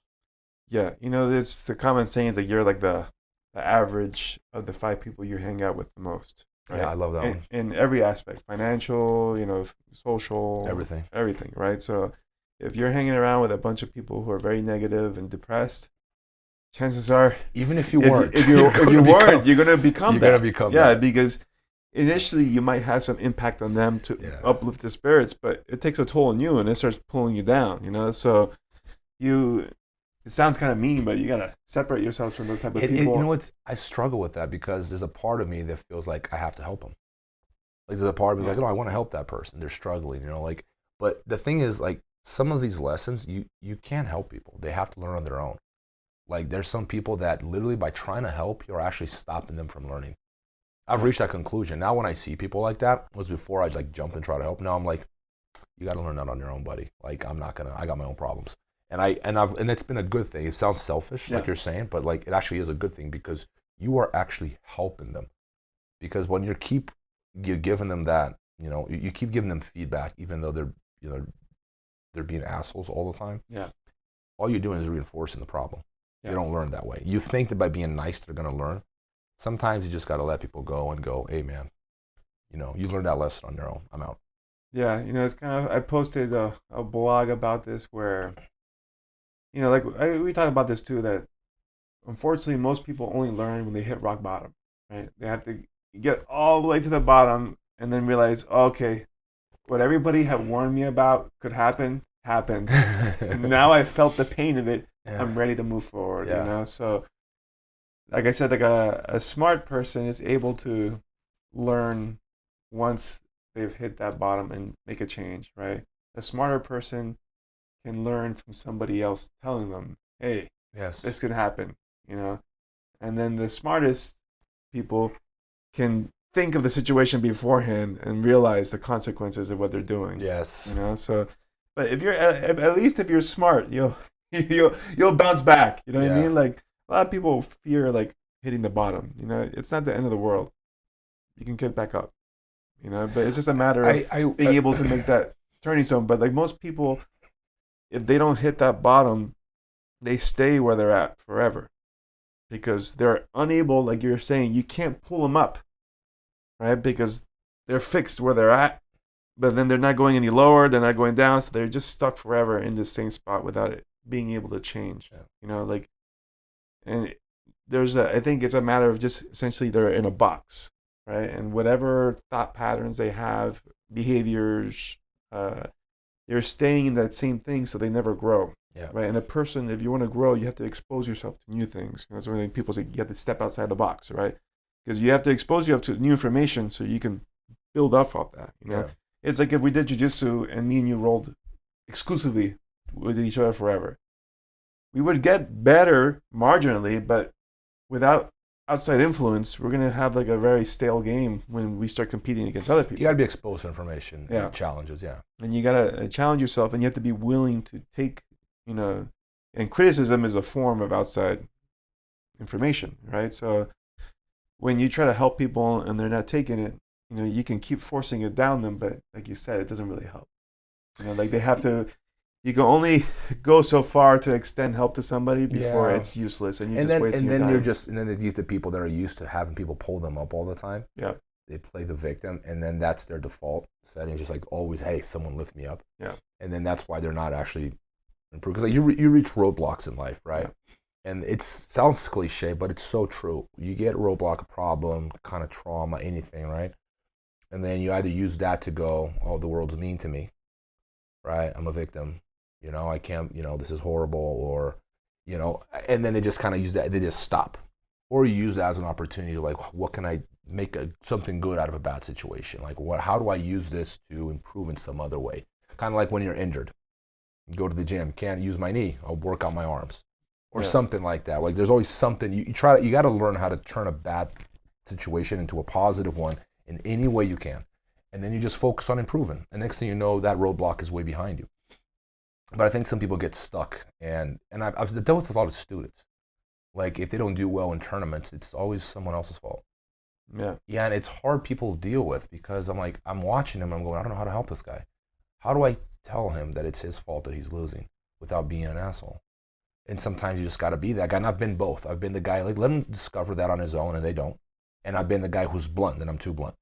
Yeah, you know, it's the common saying is that you're like the average of the 5 people you hang out with the most. Right? Yeah, I love that one. In every aspect, financial, you know, social, everything, right? So if you're hanging around with a bunch of people who are very negative and depressed, chances are, even if you weren't, you're gonna become that. Yeah, because initially you might have some impact on them to uplift the spirits, but it takes a toll on you and it starts pulling you down. You know, so it sounds kind of mean, but you gotta separate yourselves from those type of people. You know what? I struggle with that because there's a part of me that feels like I have to help them. Like there's a part of me like, no, I want to help that person. They're struggling, you know. Like, but the thing is, like, some of these lessons, you can't help people. They have to learn on their own. Like, there's some people that literally by trying to help, you're actually stopping them from learning. I've reached that conclusion. Now when I see people like that, it was before I'd like jump and try to help. Now I'm like, you got to learn that on your own, buddy. Like, I got my own problems. And it's been a good thing. It sounds selfish, like you're saying, but like it actually is a good thing because you are actually helping them. Because when you're giving them that, you know, you keep giving them feedback, even though they're being assholes all the time. Yeah. All you're doing is reinforcing the problem. Yeah. They don't learn that way. You think that by being nice, they're going to learn. Sometimes you just got to let people go and go, hey man, you know, you learned that lesson on your own. I'm out. Yeah. You know, it's kind of, I posted a blog about this where, you know, like we talked about this too, that unfortunately most people only learn when they hit rock bottom, right? They have to get all the way to the bottom and then realize, okay, what everybody had warned me about could happen, happened. Now I felt the pain of it. Yeah. I'm ready to move forward, you know? So, like I said, like a smart person is able to learn once they've hit that bottom and make a change, right? A smarter person can learn from somebody else telling them, hey, this could happen, you know? And then the smartest people can think of the situation beforehand and realize the consequences of what they're doing. Yes. You know, so, but if you're, at least if you're smart, you'll bounce back. You know what I mean? Like, a lot of people fear, like, hitting the bottom. You know, it's not the end of the world. You can get back up, you know, but it's just a matter of being able to make that turning zone. But, like, most people, if they don't hit that bottom, they stay where they're at forever because they're unable, like you're saying, you can't pull them up, right? Because they're fixed where they're at, but then they're not going any lower, they're not going down, so they're just stuck forever in the same spot without it being able to change. You know, like, and I think it's a matter of just essentially they're in a box, right? And whatever thought patterns they have, behaviors, they're staying in that same thing, so they never grow. Yeah. Right. And a person, if you want to grow, you have to expose yourself to new things. That's when people say you have to step outside the box, right? Because you have to expose yourself to new information so you can build off of that. You know, it's like if we did jiu-jitsu and me and you rolled exclusively with each other forever, we would get better marginally, but without outside influence, we're gonna have like a very stale game when we start competing against other people. You gotta be exposed to information, and challenges, and you gotta challenge yourself, and you have to be willing to take, you know, and criticism is a form of outside information, right? So when you try to help people and they're not taking it, you know, you can keep forcing it down them, but like you said, it doesn't really help. You know, like they have to. You can only go so far to extend help to somebody before it's useless, and you're just wasting your time. And then you get the people that are used to having people pull them up all the time. Yeah, they play the victim, and then that's their default setting. Just like always, hey, someone lift me up. Yeah, and then that's why they're not actually improved. Because like you reach roadblocks in life, right? Yeah. And it sounds cliche, but it's so true. You get a roadblock, a problem, kind of trauma, anything, right? And then you either use that to go, oh, the world's mean to me, right? I'm a victim. You know, I can't, you know, this is horrible, or, you know, and then they just kind of use that, they just stop. Or you use that as an opportunity to like, what can I make something good out of a bad situation. Like, how do I use this to improve in some other way? Kind of like when you're injured. You go to the gym, can't use my knee, I'll work out my arms. Or something like that. Like, there's always something, you got to learn how to turn a bad situation into a positive one in any way you can. And then you just focus on improving. And next thing you know, that roadblock is way behind you. But I think some people get stuck. And I've dealt with a lot of students. Like, if they don't do well in tournaments, it's always someone else's fault. Yeah. Yeah, and it's hard people to deal with because I'm watching him, I'm going, I don't know how to help this guy. How do I tell him that it's his fault that he's losing without being an asshole? And sometimes you just got to be that guy. And I've been both. I've been the guy, like, let him discover that on his own, and they don't. And I've been the guy who's blunt, and I'm too blunt.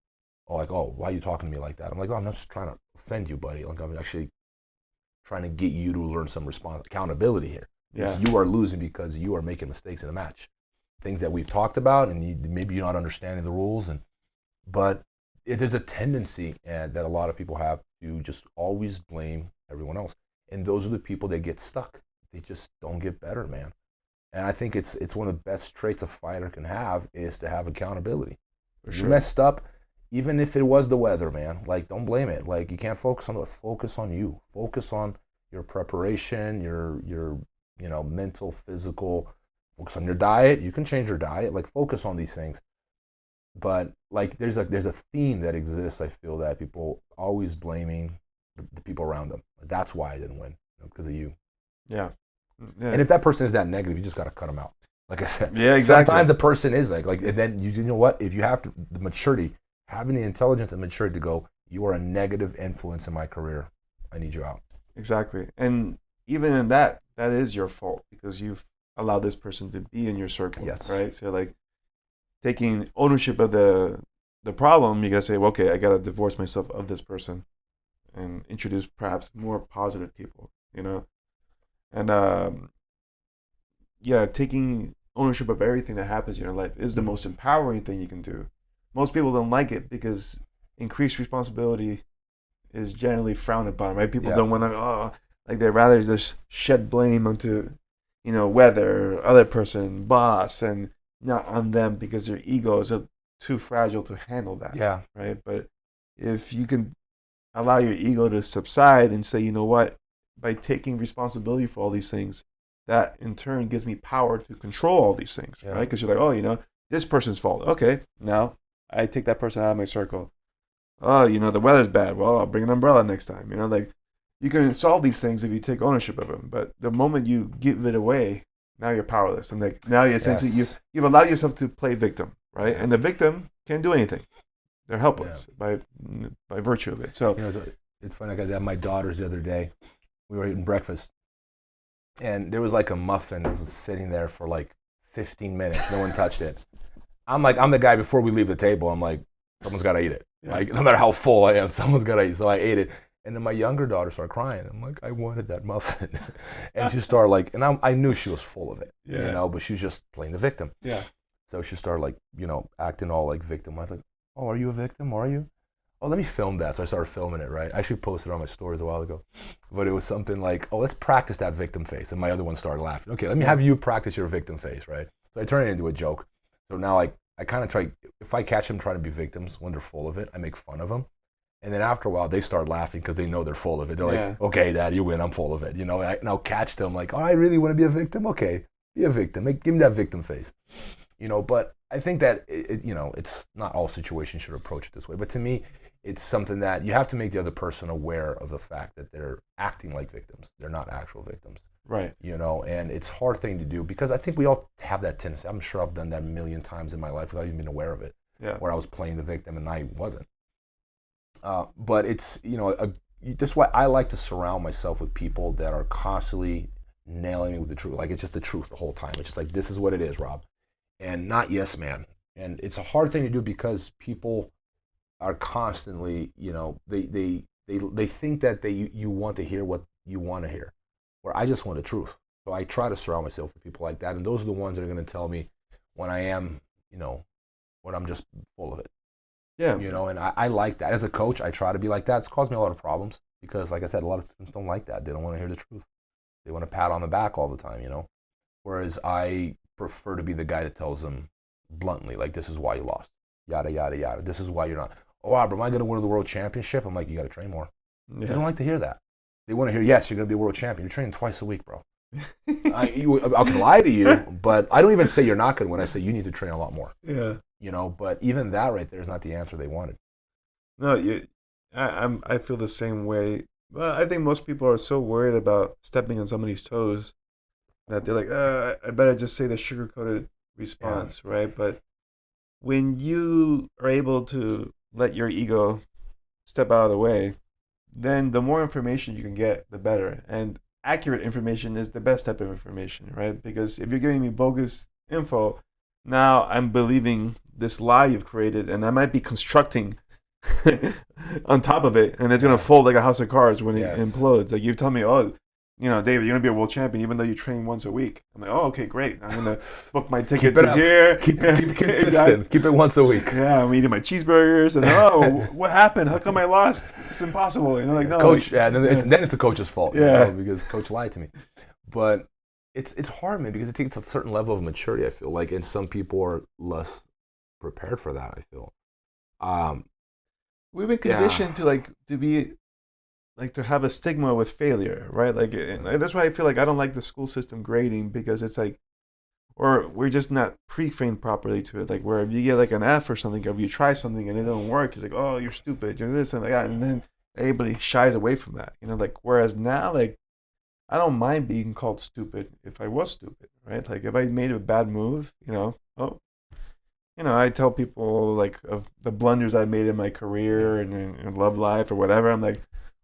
Like, why are you talking to me like that? I'm like, I'm not just trying to offend you, buddy. Like, I'm actually trying to get you to learn some accountability here. Yeah. You are losing because you are making mistakes in the match. Things that we've talked about, and maybe you're not understanding the rules. But there's a tendency that a lot of people have to just always blame everyone else. And those are the people that get stuck. They just don't get better, man. And I think it's one of the best traits a fighter can have is to have accountability. For sure. You messed up, even if it was the weather, man. Like, don't blame it. Like, you can't focus on focus on you. Focus on your preparation, your mental, physical. Focus on your diet. You can change your diet. Like, focus on these things. But like, there's a theme that exists. I feel that people always blaming the people around them. That's why I didn't win, because of you. Yeah. And if that person is that negative, you just got to cut them out. Like I said, yeah, exactly. Sometimes the person is like, and then you know what? If you have the maturity, having the intelligence and maturity to go, you are a negative influence in my career. I need you out. Exactly. And even in that is your fault because you've allowed this person to be in your circle. Yes. Right. So like taking ownership of the problem, you gotta say, well, okay, I gotta divorce myself of this person and introduce perhaps more positive people. And taking ownership of everything that happens in your life is the most empowering thing you can do. Most people don't like it because increased responsibility is generally frowned upon, right? People don't want to, they'd rather just shed blame onto, weather, other person, boss, and not on them because their egos are too fragile to handle that. Yeah. Right? But if you can allow your ego to subside and say, you know what, by taking responsibility for all these things, that in turn gives me power to control all these things, right? Because you're like, this person's fault. Okay, now I take that person out of my circle. Oh, the weather's bad. Well, I'll bring an umbrella next time. Like you can solve these things if you take ownership of them. But the moment you give it away, now you're powerless. And like now you essentially you've allowed yourself to play victim, right? And the victim can't do anything. They're helpless by virtue of it. So it's funny. I got my daughters the other day. We were eating breakfast, and there was like a muffin that was sitting there for like 15 minutes. No one touched it. I'm the guy before we leave the table. I'm like, someone's got to eat it. Yeah. Like, no matter how full I am, someone's got to eat. So I ate it. And then my younger daughter started crying. I'm like, I wanted that muffin. And she started like, and I knew she was full of it, but she was just playing the victim. Yeah. So she started like, acting all like victim. I was like, oh, are you a victim? Are you? Oh, let me film that. So I started filming it, right? I actually posted it on my stories a while ago. But it was something like, oh, let's practice that victim face. And my other one started laughing. Okay, let me have you practice your victim face, right? So I turned it into a joke. So now I kind of try, if I catch them trying to be victims when they're full of it, I make fun of them. And then after a while, they start laughing because they know they're full of it. They're like, okay, Dad, you win. I'm full of it. And I'll catch them like, oh, I really want to be a victim? Okay, be a victim. Give me that victim face. But I think that, it's not all situations should approach it this way. But to me, it's something that you have to make the other person aware of the fact that they're acting like victims. They're not actual victims. Right. And it's a hard thing to do because I think we all have that tendency. I'm sure I've done that a million times in my life without even being aware of it. Yeah. Where I was playing the victim and I wasn't. But it's, that's why I like to surround myself with people that are constantly nailing me with the truth. Like, it's just the truth the whole time. It's just like, this is what it is, Rob. And not yes, man. And it's a hard thing to do because people are constantly, they think that you want to hear what you want to hear. Or I just want the truth. So I try to surround myself with people like that. And those are the ones that are going to tell me when I am, when I'm just full of it. Yeah. And I like that. As a coach, I try to be like that. It's caused me a lot of problems because, like I said, a lot of students don't like that. They don't want to hear the truth. They want to pat on the back all the time, Whereas I prefer to be the guy that tells them bluntly, like, this is why you lost. yada, yada, yada. This is why you're not. Oh, wow, but am I going to win the world championship? I'm like, you got to train more. Yeah. They don't like to hear that. They want to hear, yes, you're going to be a world champion. You're training twice a week, bro. I can lie to you, but I don't even say you're not going to win. I say you need to train a lot more. Yeah. You know, but even that right there is not the answer they wanted. No, I feel the same way. Well, I think most people are so worried about stepping on somebody's toes that they're like, I better just say the sugar-coated response, right? But when you are able to let your ego step out of the way, then the more information you can get, the better. And accurate information is the best type of information, right? Because if you're giving me bogus info, now I'm believing this lie you've created, and I might be constructing on top of it, and it's going to fold like a house of cards when it implodes. Like you tell me, oh, David, you're going to be a world champion even though you train once a week. I'm like, oh, okay, great. I'm going to book my ticket to here. Keep it consistent. Exactly. Keep it once a week. Yeah, I'm eating my cheeseburgers. And what happened? How come I lost? It's impossible. Like, no. Coach, then it's the coach's fault. Because coach lied to me. But it's hard, man, because it takes a certain level of maturity, I feel like, and some people are less prepared for that, I feel. We've been conditioned to have a stigma with failure, right? Like that's why I feel like I don't like the school system grading, because it's like, or we're just not pre-trained properly to it. Like where if you get like an F or something, or if you try something and it don't work, it's like, oh, you're stupid, you're this and like that, and then everybody shies away from that, like whereas now, like I don't mind being called stupid if I was stupid, right? Like if I made a bad move, I tell people like of the blunders I made in my career and in love life or whatever. I'm like,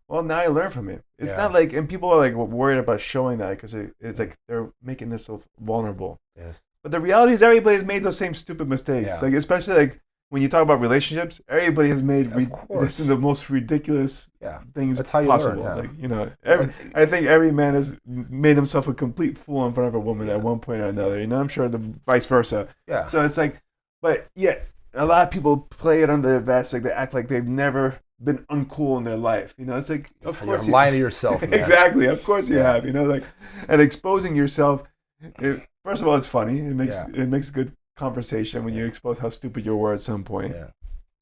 well, now I learn from it. It's not like, and people are like worried about showing that because it's like they're making themselves vulnerable. Yes. But the reality is everybody's made those same stupid mistakes. Yeah. Like especially like when you talk about relationships, everybody has made the most ridiculous things That's how you possible. Learn, I think every man has made himself a complete fool in front of a woman at one point or another. I'm sure the vice versa. Yeah. So it's like, but yet a lot of people play it under their vest. Like they act like they've never been uncool in their life. It's like, of course you're lying to yourself. Man. Exactly. Of course you have. And exposing yourself. First of all, it's funny. It makes good conversation when you expose how stupid you were at some point. Yeah.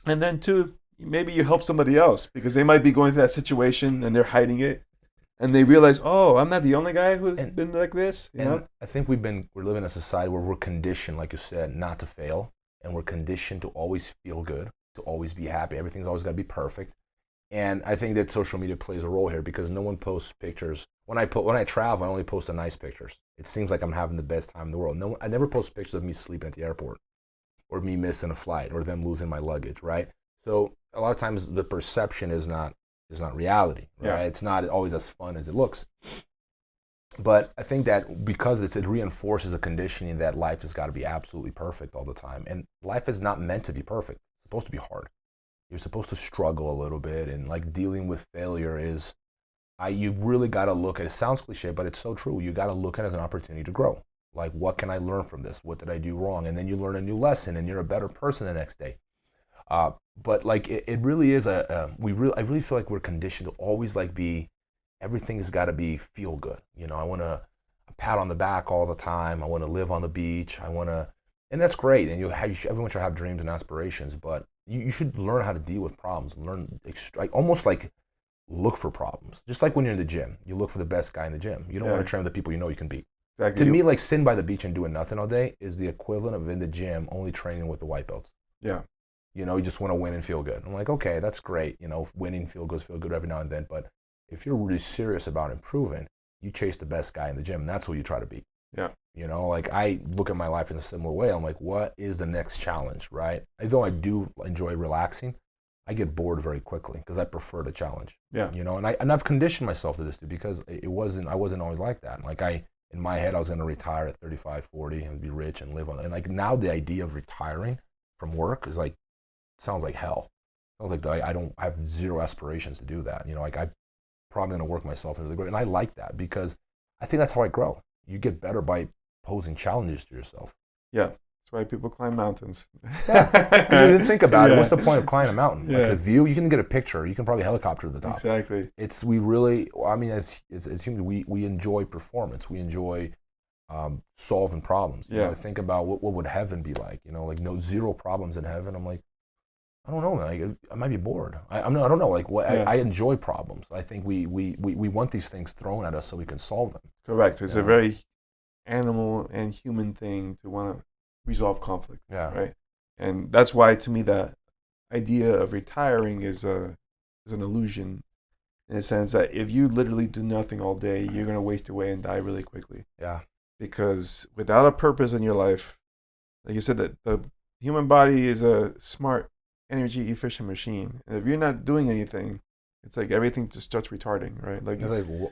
And then two, maybe you help somebody else because they might be going through that situation and they're hiding it, and they realize, oh, I'm not the only guy who's been like this. I think we're living in a society where we're conditioned, like you said, not to fail, and we're conditioned to always feel good, to always be happy. Everything's always got to be perfect. And I think that social media plays a role here because no one posts pictures. When I travel, I only post the nice pictures. It seems like I'm having the best time in the world. I never post pictures of me sleeping at the airport or me missing a flight or them losing my luggage, right? So a lot of times the perception is not reality, right? Yeah. It's not always as fun as it looks. But I think that because it reinforces a conditioning that life has got to be absolutely perfect all the time. And life is not meant to be perfect. It's supposed to be hard. You're supposed to struggle a little bit, and like dealing with failure is, you really got to look at it. It sounds cliche, but it's so true. You got to look at it as an opportunity to grow. Like, what can I learn from this? What did I do wrong? And then you learn a new lesson, and you're a better person the next day. But like, it really is I really feel like we're conditioned to always like everything has got to be feel good. I want a pat on the back all the time. I want to live on the beach. And that's great. And everyone should have dreams and aspirations, but you should learn how to deal with problems. Almost like look for problems. Just like when you're in the gym, you look for the best guy in the gym. You don't want to train with the people you know you can beat. Exactly. To me, like sitting by the beach and doing nothing all day is the equivalent of in the gym only training with the white belts. Yeah. You just want to win and feel good. I'm like, okay, that's great. Winning feel good every now and then. But if you're really serious about improving, you chase the best guy in the gym, and that's who you try to beat. Yeah. Like I look at my life in a similar way. I'm like, what is the next challenge, right? Though I do enjoy relaxing, I get bored very quickly because I prefer the challenge. Yeah. And I've conditioned myself to this too because I wasn't always like that. Like in my head, I was going to retire at 35, 40 and be rich and live on. And like now the idea of retiring from work is like, sounds like hell. Sounds like I have zero aspirations to do that. Like I'm probably going to work myself into the grave. And I like that because I think that's how I grow. You get better by posing challenges to yourself. Yeah, that's why people climb mountains. Yeah, because you didn't think about it. What's the point of climbing a mountain? Yeah. Like the view, you can get a picture. You can probably helicopter to the top. Exactly. As humans, we enjoy performance. We enjoy solving problems. You Yeah. know, I think about what would heaven be like. You know, like zero problems in heaven. I'm like, I don't know, man. Like, I might be bored. I don't know. Like, what I enjoy problems. I think we want these things thrown at us so we can solve them. Correct. It's a very animal and human thing to want to resolve conflict. Yeah. Right. And that's why, to me, that idea of retiring is an illusion, in a sense that if you literally do nothing all day, you're gonna waste away and die really quickly. Yeah. Because without a purpose in your life, like you said, that the human body is a smart, energy efficient machine, and if you're not doing anything, it's like everything just starts retarding, right? Like,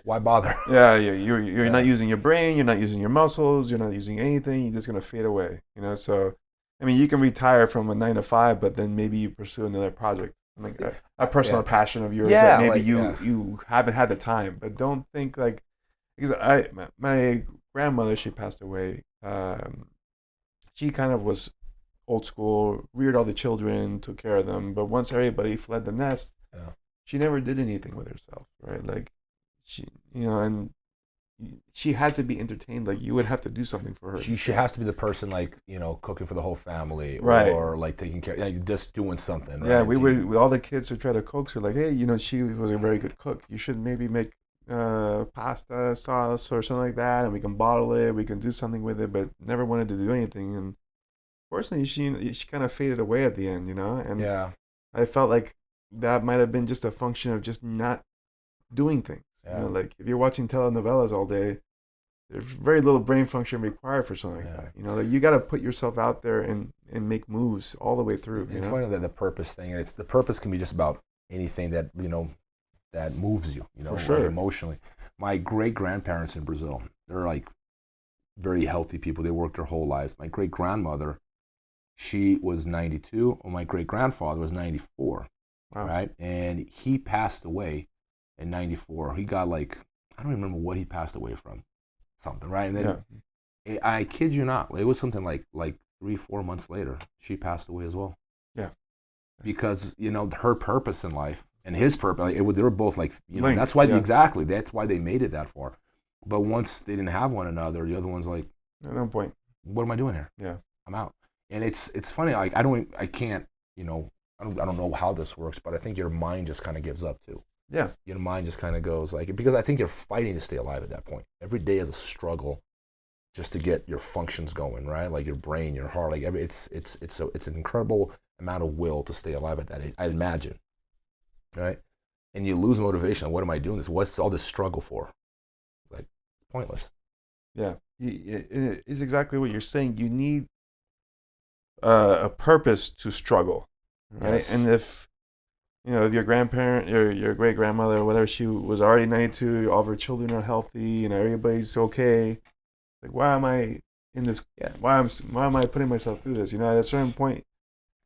why bother? Yeah, you're not using your brain, you're not using your muscles, you're not using anything. You're just gonna fade away, you know. So, I mean, you can retire from a 9 to 5, but then maybe you pursue another project, like a personal passion of yours that maybe you haven't had the time. But don't think like, because my grandmother, she passed away. She kind of was old school, reared all the children, took care of them. But once everybody fled the nest, she never did anything with herself, right? Like, she, you know, and she had to be entertained. Like, you would have to do something for her. She has to be the person, like, you know, cooking for the whole family, right? Or like taking care, like, just doing something. Right? Yeah, all the kids would try to coax her, like, hey, you know, she was a very good cook. You should maybe make pasta sauce or something like that, and we can bottle it. We can do something with it, but never wanted to do anything. And fortunately, she kind of faded away at the end, you know. And I felt like that might have been just a function of just not doing things. You know, like if you're watching telenovelas all day, there's very little brain function required for something like that. You know, like, you got to put yourself out there and make moves all the way through. It's funny that the purpose thing, and the purpose can be just about anything that, you know, that moves you, you know, like emotionally. My great grandparents in Brazil, they're like very healthy people. They worked their whole lives. My great grandmother, she was 92, and my great grandfather was 94. Wow. Right? And he passed away in 94. He got, like, I don't remember what he passed away from, something, right? And then I kid you not, it was something like 3-4 months later, she passed away as well. Yeah. Because, you know, her purpose in life and his purpose, like, they were both like, you know, that's why that's why they made it that far. But once they didn't have one another, the other one's like, at no point, what am I doing here? Yeah, I'm out. And it's funny, like, I can't, you know, I don't know how this works, but I think your mind just kind of gives up too. Yeah. Your mind just kind of goes, like, because I think you're fighting to stay alive at that point. Every day is a struggle just to get your functions going, right? Like your brain, your heart, like it's an incredible amount of will to stay alive at that age, I'd imagine. Right? And you lose motivation. What am I doing this? What's all this struggle for? Like, pointless. Yeah. It's exactly what you're saying. You need a purpose to struggle, right? Yes. And if, you know, if your grandparent or your great grandmother or whatever, she was already 92, all of her children are healthy, and everybody's okay, like, why am I in this? Yeah. Why am I putting myself through this? You know, at a certain point,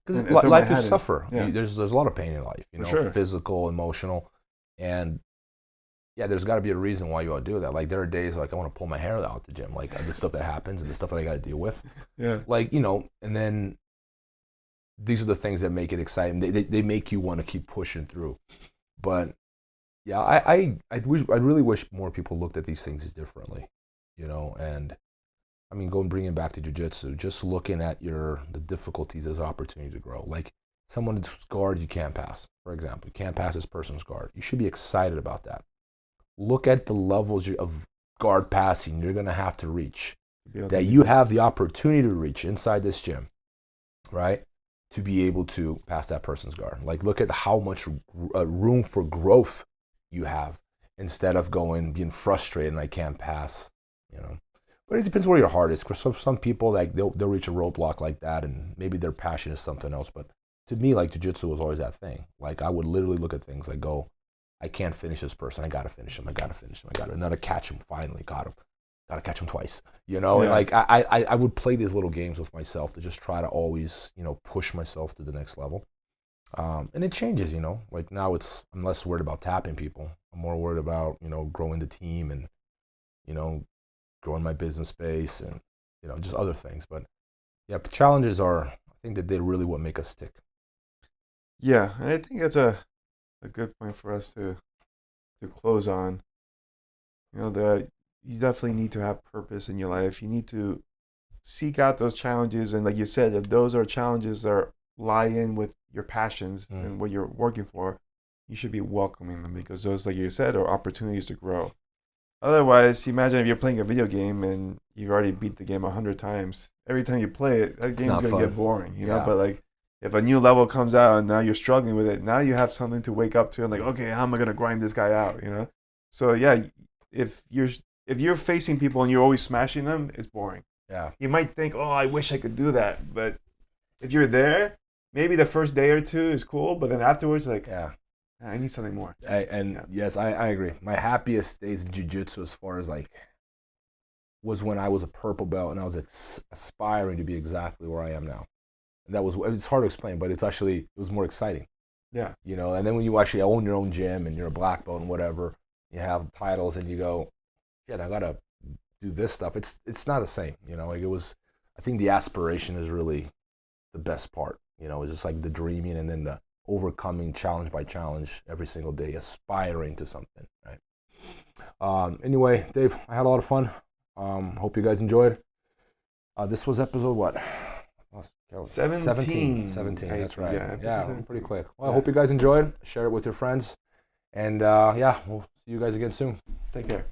because life is suffer. Yeah. There's a lot of pain in life, you know, physical, emotional, and there's got to be a reason why you ought to do that. Like, there are days like I want to pull my hair out at the gym, like the stuff that happens and the stuff that I got to deal with. Yeah. Like, you know, and then these are the things that make it exciting. They make you want to keep pushing through. But yeah, I really wish more people looked at these things differently, you know. And I mean, bringing back to jiu-jitsu, just looking at the difficulties as an opportunity to grow. Like, someone's guard you can't pass, for example. You can't pass this person's guard. You should be excited about that. Look at the levels of guard passing you're going to have to reach, that you have the opportunity to reach inside this gym, right? To be able to pass that person's guard. Like, look at how much room for growth you have, instead of being frustrated and I can't pass, you know. But it depends where your heart is. Because some people, like, they'll reach a roadblock like that, and maybe their passion is something else. But to me, like, jiu-jitsu was always that thing. Like, I would literally look at things like, I can't finish this person. I gotta finish him. And then to catch him. Finally, got him. Gotta catch him twice. You know, and like I would play these little games with myself to just try to always, you know, push myself to the next level. And it changes, you know. Like, now I'm less worried about tapping people. I'm more worried about, you know, growing the team and, you know, growing my business space and, you know, just other things. But yeah, challenges I think that they're really what make us stick. Yeah, and I think that's a good point for us to close on. You know, you definitely need to have purpose in your life. You need to seek out those challenges, and like you said, if those are challenges that lie in with your passions and what you're working for, you should be welcoming them, because those, like you said, are opportunities to grow. Otherwise, imagine if you're playing a video game and you've already beat the game 100 times. Every time you play it, that game's gonna get boring, you know. But like, if a new level comes out and now you're struggling with it, now you have something to wake up to, and like, okay, how am I gonna grind this guy out, you know? So yeah, if you're facing people and you're always smashing them, it's boring. Yeah. You might think, oh, I wish I could do that, but if you're there, maybe the first day or two is cool, but then afterwards, like, I need something more. Yes, I agree. My happiest days in jiu-jitsu, as far as like, was when I was a purple belt and I was aspiring to be exactly where I am now. And it's hard to explain, but it was more exciting. Yeah. You know, and then when you actually own your own gym and you're a black belt and whatever, you have titles and you go, shit, I gotta do this stuff. It's not the same, you know. Like, I think the aspiration is really the best part. You know, it's just like the dreaming and then the overcoming challenge by challenge every single day, aspiring to something, right? Anyway, Dave, I had a lot of fun. Hope you guys enjoyed. This was episode what? 17. That's right. Yeah, pretty quick. Well, I hope you guys enjoyed. Share it with your friends. And we'll see you guys again soon. Take care.